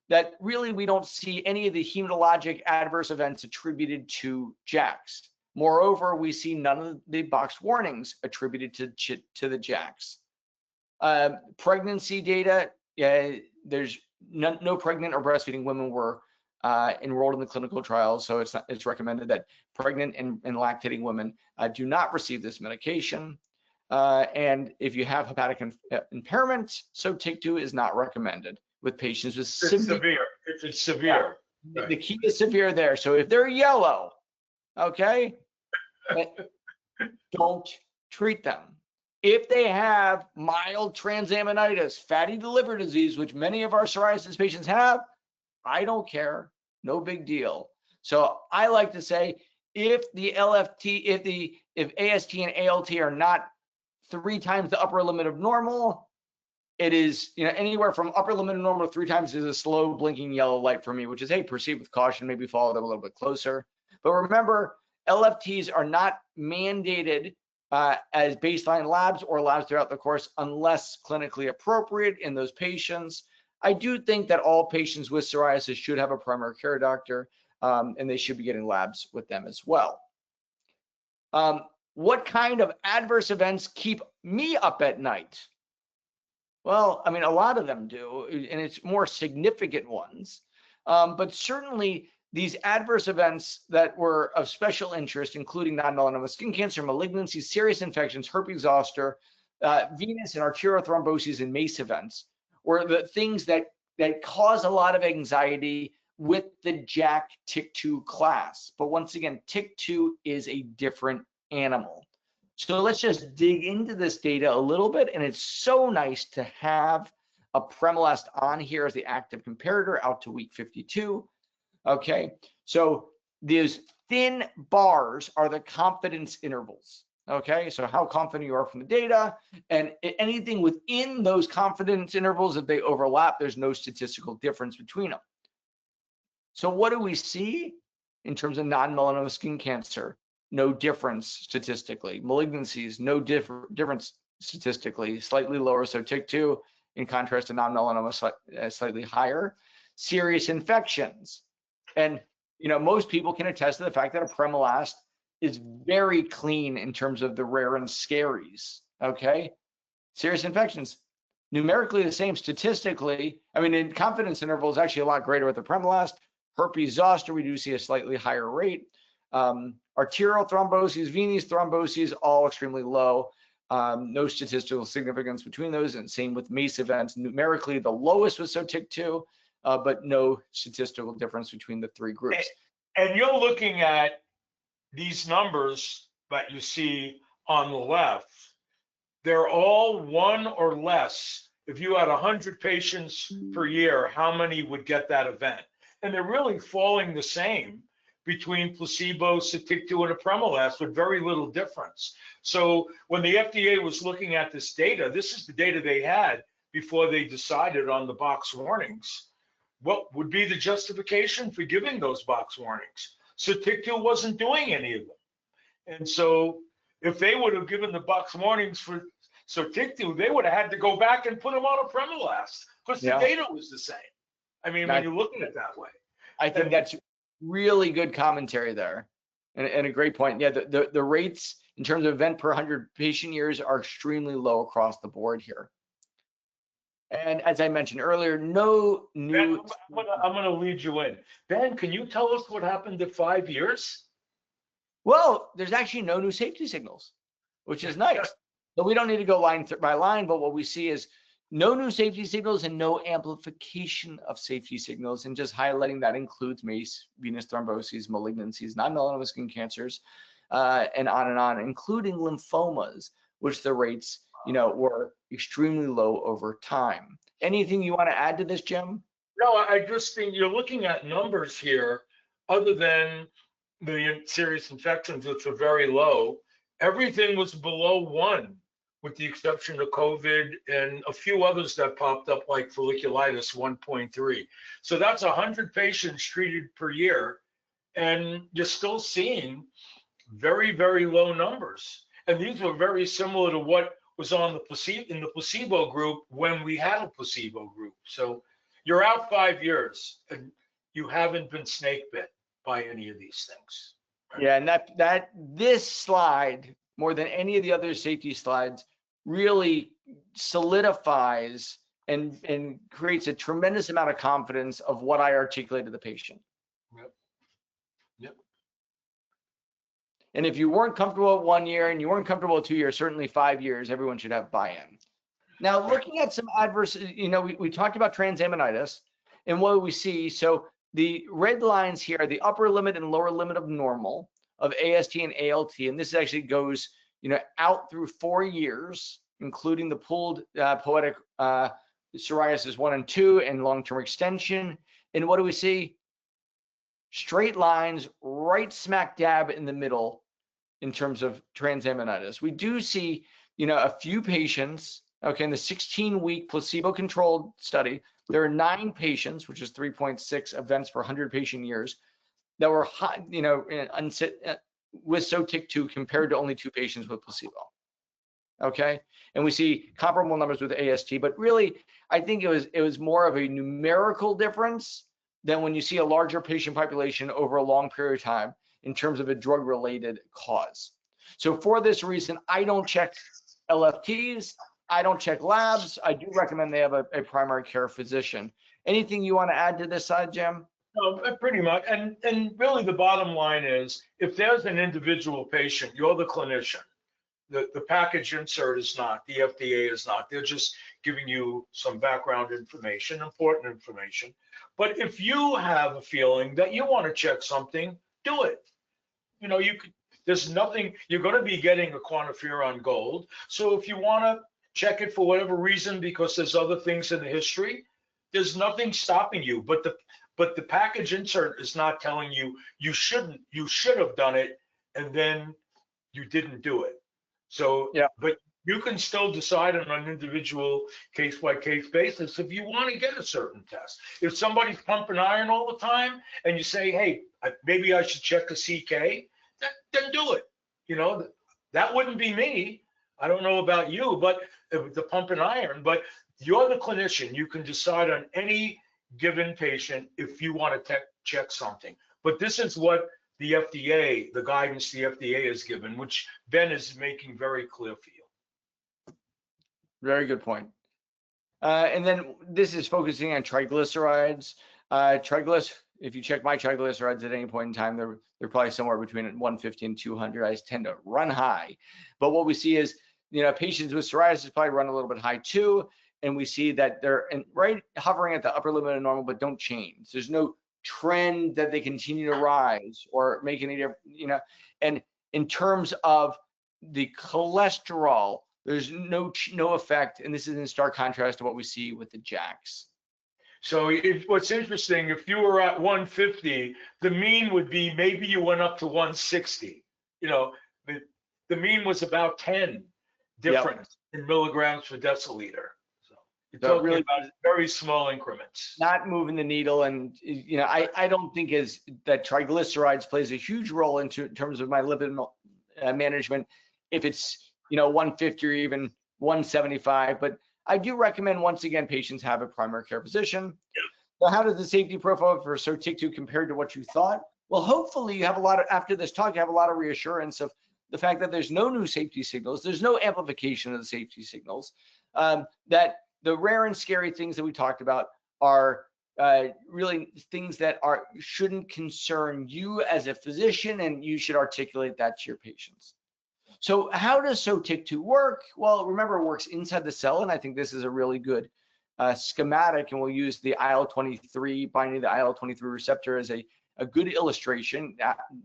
that really we don't see any of the hematologic adverse events attributed to JAKs. Moreover, we see none of the box warnings attributed to the JAKs. Pregnancy data, there's no pregnant or breastfeeding women were enrolled in the clinical trials, so it's recommended that pregnant and lactating women do not receive this medication. And if you have hepatic impairment, so TYK2 is not recommended with patients with severe. It's severe. Yeah. Right. The key is severe there. So if they're yellow, okay, don't treat them. If they have mild transaminitis, fatty liver disease, which many of our psoriasis patients have, I don't care, no big deal. So I like to say, if the LFT, if AST and ALT are not 3 times the upper limit of normal, it is anywhere from upper limit of normal to 3 times is a slow blinking yellow light for me, which is, hey, proceed with caution, maybe follow them a little bit closer. But remember, LFTs are not mandated as baseline labs or labs throughout the course unless clinically appropriate in those patients. I do think that all patients with psoriasis should have a primary care doctor, and they should be getting labs with them as well. What kind of adverse events keep me up at night? Well, I mean, a lot of them do, and it's more significant ones. But certainly these adverse events that were of special interest, including non-melanoma skin cancer, malignancies, serious infections, herpes zoster, venous and arterial thromboses, and MACE events, were the things that cause a lot of anxiety with the JAK TYK2 class. But once again, TYK2 is a different animal. So let's just dig into this data a little bit, and it's so nice to have a Premolast on here as the active comparator out to week 52. Okay, so these thin bars are the confidence intervals. Okay, so how confident you are from the data, and anything within those confidence intervals, if they overlap, there's no statistical difference between them. So what do we see in terms of non-melanoma skin cancer? No difference statistically. Malignancies, no difference statistically. Slightly lower, so TYK2 in contrast to non-melanoma, slightly higher. Serious infections, and most people can attest to the fact that a Premolast is very clean in terms of the rare and scaries. Okay, serious infections, numerically the same statistically. I mean, in confidence interval is actually a lot greater with the apremilast. Herpes zoster, we do see a slightly higher rate. Arterial thromboses, venous thromboses, all extremely low. No statistical significance between those, and same with MACE events. Numerically, the lowest was Sotyktu, but no statistical difference between the three groups. And you're looking at these numbers that you see on the left. They're all one or less. If you had 100 patients per year, how many would get that event? And they're really falling the same between placebo, Sotyktu, and apremilast with very little difference. So when the FDA was looking at this data, this is the data they had before they decided on the box warnings. What would be the justification for giving those box warnings? Sotyktu wasn't doing any of them. And so if they would have given the box warnings for Sotyktu, they would have had to go back and put them on apremilast because the data was the same. I mean, when you look at it that way. I think that's really good commentary there, and a great point. Yeah, the rates in terms of event per 100 patient years are extremely low across the board here. And as I mentioned earlier, no new. Ben, I'm gonna lead you in. Ben, can you tell us what happened at 5 years? Well, there's actually no new safety signals, which is nice. So we don't need to go line by line, but what we see is no new safety signals and no amplification of safety signals, and just highlighting that includes MACE, venous thromboses, malignancies, non-melanoma skin cancers, and on, including lymphomas, which the rates, were extremely low over time. Anything you want to add to this, Jim? No, I just think you're looking at numbers here, other than the serious infections, which are very low. Everything was below 1. With the exception of COVID and a few others that popped up, like folliculitis, 1.3. So that's 100 patients treated per year, and you're still seeing very, very low numbers. And these were very similar to what was on in the placebo group when we had a placebo group. So you're out 5 years, and you haven't been snake bit by any of these things. Yeah, and this slide, more than any of the other safety slides, really solidifies and creates a tremendous amount of confidence of what I articulated to the patient. Yep. And if you weren't comfortable at 1 year and you weren't comfortable at 2 years, certainly 5 years, everyone should have buy-in. Now, looking at some adverse, we talked about transaminitis, and what we see, so the red lines here are the upper limit and lower limit of normal of AST and ALT, and this actually goes out through 4 years, including the pooled poetic psoriasis 1 and 2 and long-term extension. And what do we see? Straight lines right smack dab in the middle in terms of transaminitis. We do see, a few patients, okay, in the 16-week placebo-controlled study, there are 9 patients, which is 3.6 events per 100 patient years, that were high, with Sotyktu compared to only 2 patients with placebo. Okay, and we see comparable numbers with AST, but really, I think it was more of a numerical difference than when you see a larger patient population over a long period of time in terms of a drug-related cause. So for this reason, I don't check LFTs, I don't check labs. I do recommend they have a primary care physician. Anything you want to add to this side, Jim? No, pretty much. And really the bottom line is, if there's an individual patient, you're the clinician. The package insert is not, the FDA is not. They're just giving you some background information, important information. But if you have a feeling that you want to check something, do it. There's nothing, you're going to be getting a quantiferon gold. So if you want to check it for whatever reason, because there's other things in the history, there's nothing stopping you. But the package insert is not telling you you should have done it, and then you didn't do it. So, yeah. But you can still decide on an individual case-by-case basis if you want to get a certain test. If somebody's pumping iron all the time and you say, hey, maybe I should check a CK, then do it. That wouldn't be me. I don't know about you, but the pumping iron, but you're the clinician. You can decide on any given patient if you want to check something. But this is what the FDA, the guidance the FDA has given, which Ben is making very clear for you. Very good point. And then this is focusing on triglycerides. If you check my triglycerides at any point in time, they're probably somewhere between 150 and 200. I tend to run high. But what we see is, patients with psoriasis probably run a little bit high too. And we see that they're right hovering at the upper limit of normal, but don't change. There's no trend that they continue to rise or make any difference, and in terms of the cholesterol, there's no effect, and this is in stark contrast to what we see with the JAKs. So what's interesting, if you were at 150, the mean would be maybe you went up to 160. The mean was about 10 difference in milligrams per deciliter. So you're talking really about very small increments. Not moving the needle, and I don't think that triglycerides plays a huge role in terms of my lipid management if it's 150 or even 175, but I do recommend, once again, patients have a primary care physician. So how does the safety profile for Sotyktu compare to what you thought? Well, hopefully you have after this talk, you have a lot of reassurance of the fact that there's no new safety signals, there's no amplification of the safety signals, that the rare and scary things that we talked about are really things that shouldn't concern you as a physician, and you should articulate that to your patients. So how does Sotyktu work? Well, remember, it works inside the cell, and I think this is a really good schematic, and we'll use the IL-23 binding the IL-23 receptor as a good illustration.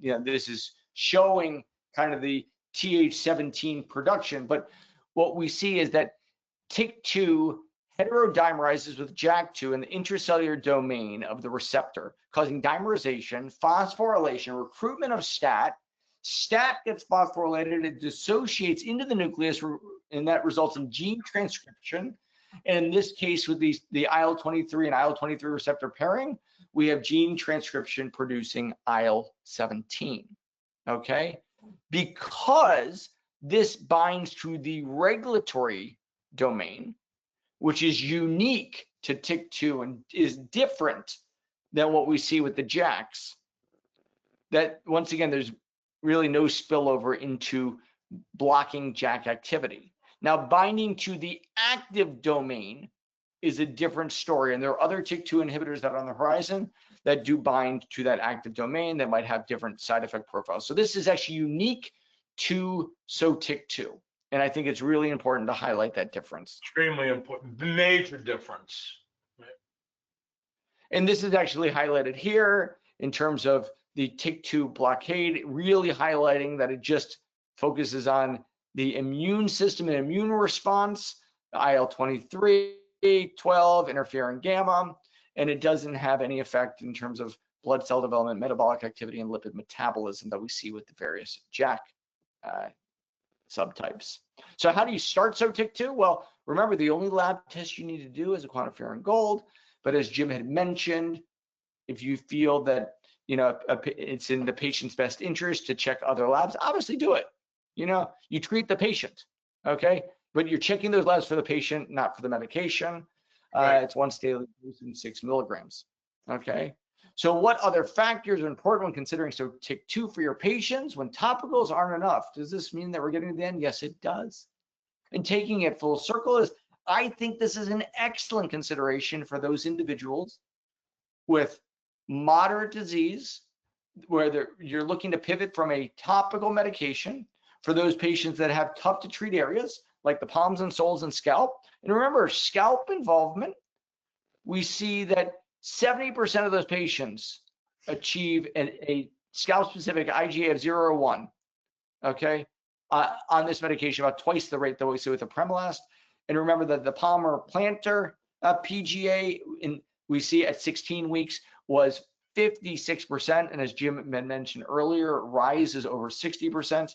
This is showing kind of the Th17 production, but what we see is that TYK2 heterodimerizes with JAK2 in the intracellular domain of the receptor, causing dimerization, phosphorylation, recruitment of STAT. STAT gets phosphorylated, it dissociates into the nucleus, and that results in gene transcription. And in this case, with the IL-23 and IL-23 receptor pairing, we have gene transcription producing IL-17, okay? Because this binds to the regulatory domain, which is unique to TYK2 and is different than what we see with the JAKs, that once again, there's really no spillover into blocking JAK activity. Now, binding to the active domain is a different story, and there are other TYK2 inhibitors that are on the horizon that do bind to that active domain that might have different side effect profiles. So this is actually unique to Sotyktu, and I think it's really important to highlight that difference. Extremely important, the major difference. Right. And this is actually highlighted here in terms of the TYK2 blockade, really highlighting that it just focuses on the immune system and immune response, IL-23, 12, interferon gamma, and it doesn't have any effect in terms of blood cell development, metabolic activity, and lipid metabolism that we see with the various JAK subtypes. So how do you start Sotyktu? Well, remember, the only lab test you need to do is a quantiferin gold, but as Jim had mentioned, if you feel that it's in the patient's best interest to check other labs, obviously do it. You treat the patient, okay? But you're checking those labs for the patient, not for the medication. Right. It's once daily dose in 6 milligrams, okay? So what other factors are important when considering Sotyktu for your patients when topicals aren't enough? Does this mean that we're getting to the end? Yes, it does. And taking it full circle is, I think this is an excellent consideration for those individuals with moderate disease, where you're looking to pivot from a topical medication, for those patients that have tough to treat areas like the palms and soles and scalp. And remember, scalp involvement, we see that 70% of those patients achieve a scalp specific IgA of 0 or 1, okay, on this medication, about twice the rate that we see with the Premolast. And remember that the Palmer plantar PGA we see at 16 weeks was 56%, and as Jim mentioned earlier, rises over 60%,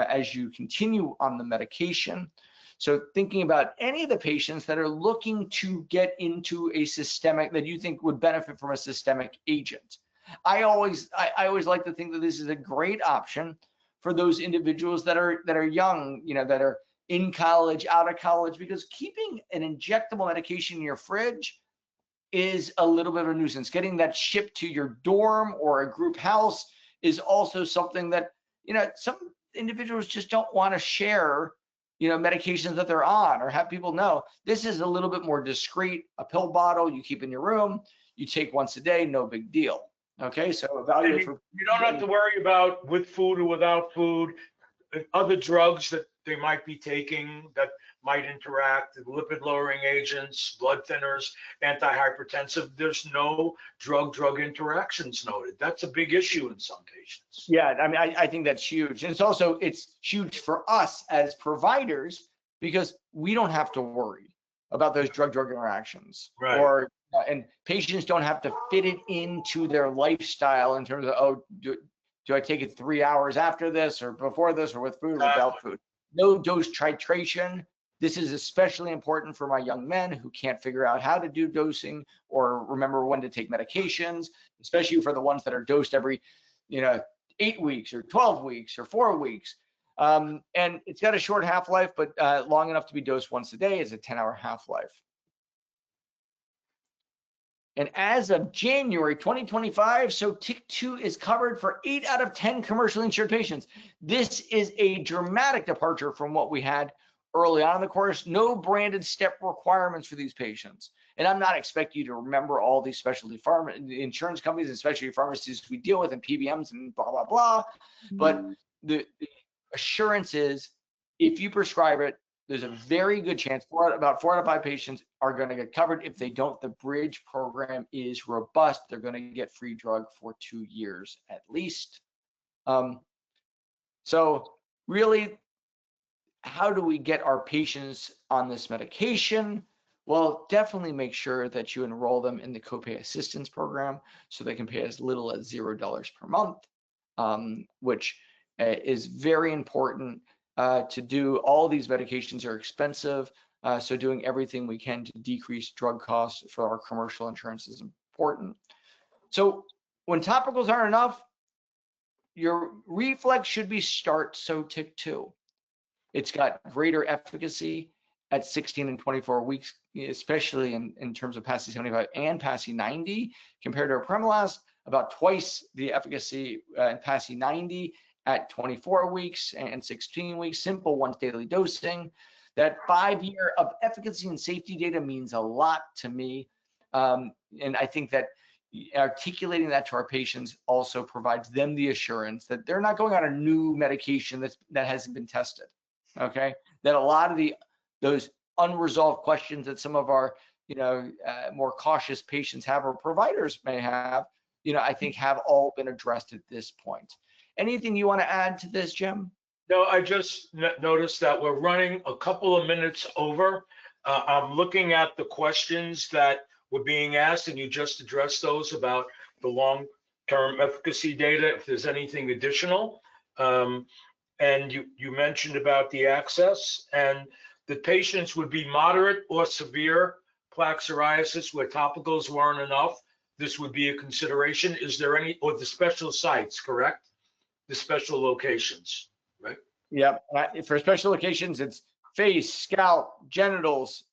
as you continue on the medication. So thinking about any of the patients that are looking to get into a systemic that you think would benefit from a systemic agent, I always like to think that this is a great option for those individuals that are young, that are in college, out of college, because keeping an injectable medication in your fridge is a little bit of a nuisance. Getting that shipped to your dorm or a group house is also something that, some individuals just don't want to share medications that they're on, or have people know this is a little bit more discreet, a pill bottle you keep in your room, you take once a day, no big deal. Okay, so evaluate for. You don't have to worry about with food or without food, other drugs that they might be taking that might interact, lipid lowering agents, blood thinners, antihypertensive. There's no drug-drug interactions noted. That's a big issue in some patients. Yeah, I mean, I think that's huge. And it's huge for us as providers because we don't have to worry about those drug-drug interactions. Right. Or and patients don't have to fit it into their lifestyle in terms of, oh, do I take it 3 hours after this or before this or with food or without food? No dose titration. This is especially important for my young men who can't figure out how to do dosing or remember when to take medications, especially for the ones that are dosed every, 8 weeks or 12 weeks or 4 weeks. And it's got a short half-life, but long enough to be dosed once a day is a 10-hour half-life. And as of January 2025, so TIC2 is covered for 8 out of 10 commercially insured patients. This is a dramatic departure from what we had early on in the course. No branded step requirements for these patients. And I'm not expecting you to remember all these specialty insurance companies and specialty pharmacies we deal with and PBMs and blah, blah, blah. But the assurance is if you prescribe it, there's a very good chance about 4 out of 5 patients are going to get covered. If they don't, the bridge program is robust. They're going to get free drug for 2 years at least. So really, how do we get our patients on this medication? Well, definitely make sure that you enroll them in the copay assistance program so they can pay as little as $0 per month, which is very important. To do. All these medications are expensive, so doing everything we can to decrease drug costs for our commercial insurance is important. So when topicals aren't enough, your reflex should be start so TIC2. It's got greater efficacy at 16 and 24 weeks, especially in terms of PASI 75 and PASI 90 compared to apremilast, about twice the efficacy in PASI 90 at 24 weeks and 16 weeks, simple once daily dosing. That 5-year of efficacy and safety data means a lot to me. And I think that articulating that to our patients also provides them the assurance that they're not going on a new medication that hasn't been tested, okay? That a lot of those unresolved questions that some of our, more cautious patients have or providers may have, I think have all been addressed at this point. Anything you want to add to this, Jim? No, I just noticed that we're running a couple of minutes over. I'm looking at the questions that were being asked, and you just addressed those about the long-term efficacy data, if there's anything additional. And you mentioned about the access, and the patients would be moderate or severe plaque psoriasis where topicals weren't enough. This would be a consideration. Is there any, or the special sites, correct? The special locations, right? Yep. For special locations, it's face, scalp, genitals,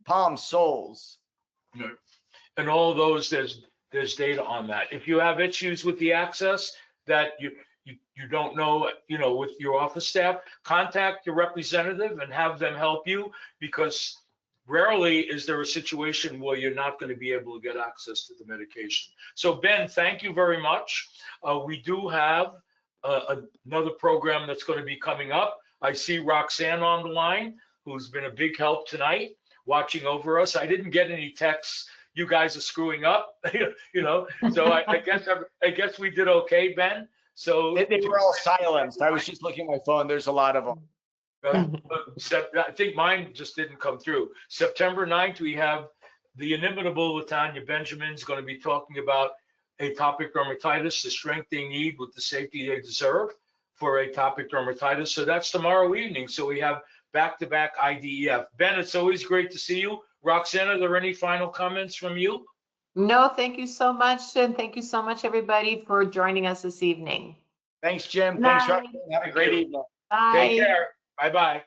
palms, soles. Yeah. And all of those, there's data on that. If you have issues with the access that you don't know, with your office staff, contact your representative and have them help you, because rarely is there a situation where you're not going to be able to get access to the medication. So Ben, thank you very much. We do have another program that's going to be coming up. I see Roxanne on the line, who's been a big help tonight, watching over us. I didn't get any texts. You guys are screwing up, So I guess we did okay, Ben. So they were all silenced. I was just looking at my phone. There's a lot of them. I think mine just didn't come through. September 9th, we have the inimitable Latanya Benjamin's going to be talking about atopic dermatitis, the strength they need with the safety they deserve for atopic dermatitis. So that's tomorrow evening. So we have back-to-back IDEF. Ben, it's always great to see you. Roxanne, are there any final comments from you? No, thank you so much. And thank you so much, everybody, for joining us this evening. Thanks, Jim. Bye. Thanks, Roxanne. Have a great evening. Bye. Take care. Bye-bye.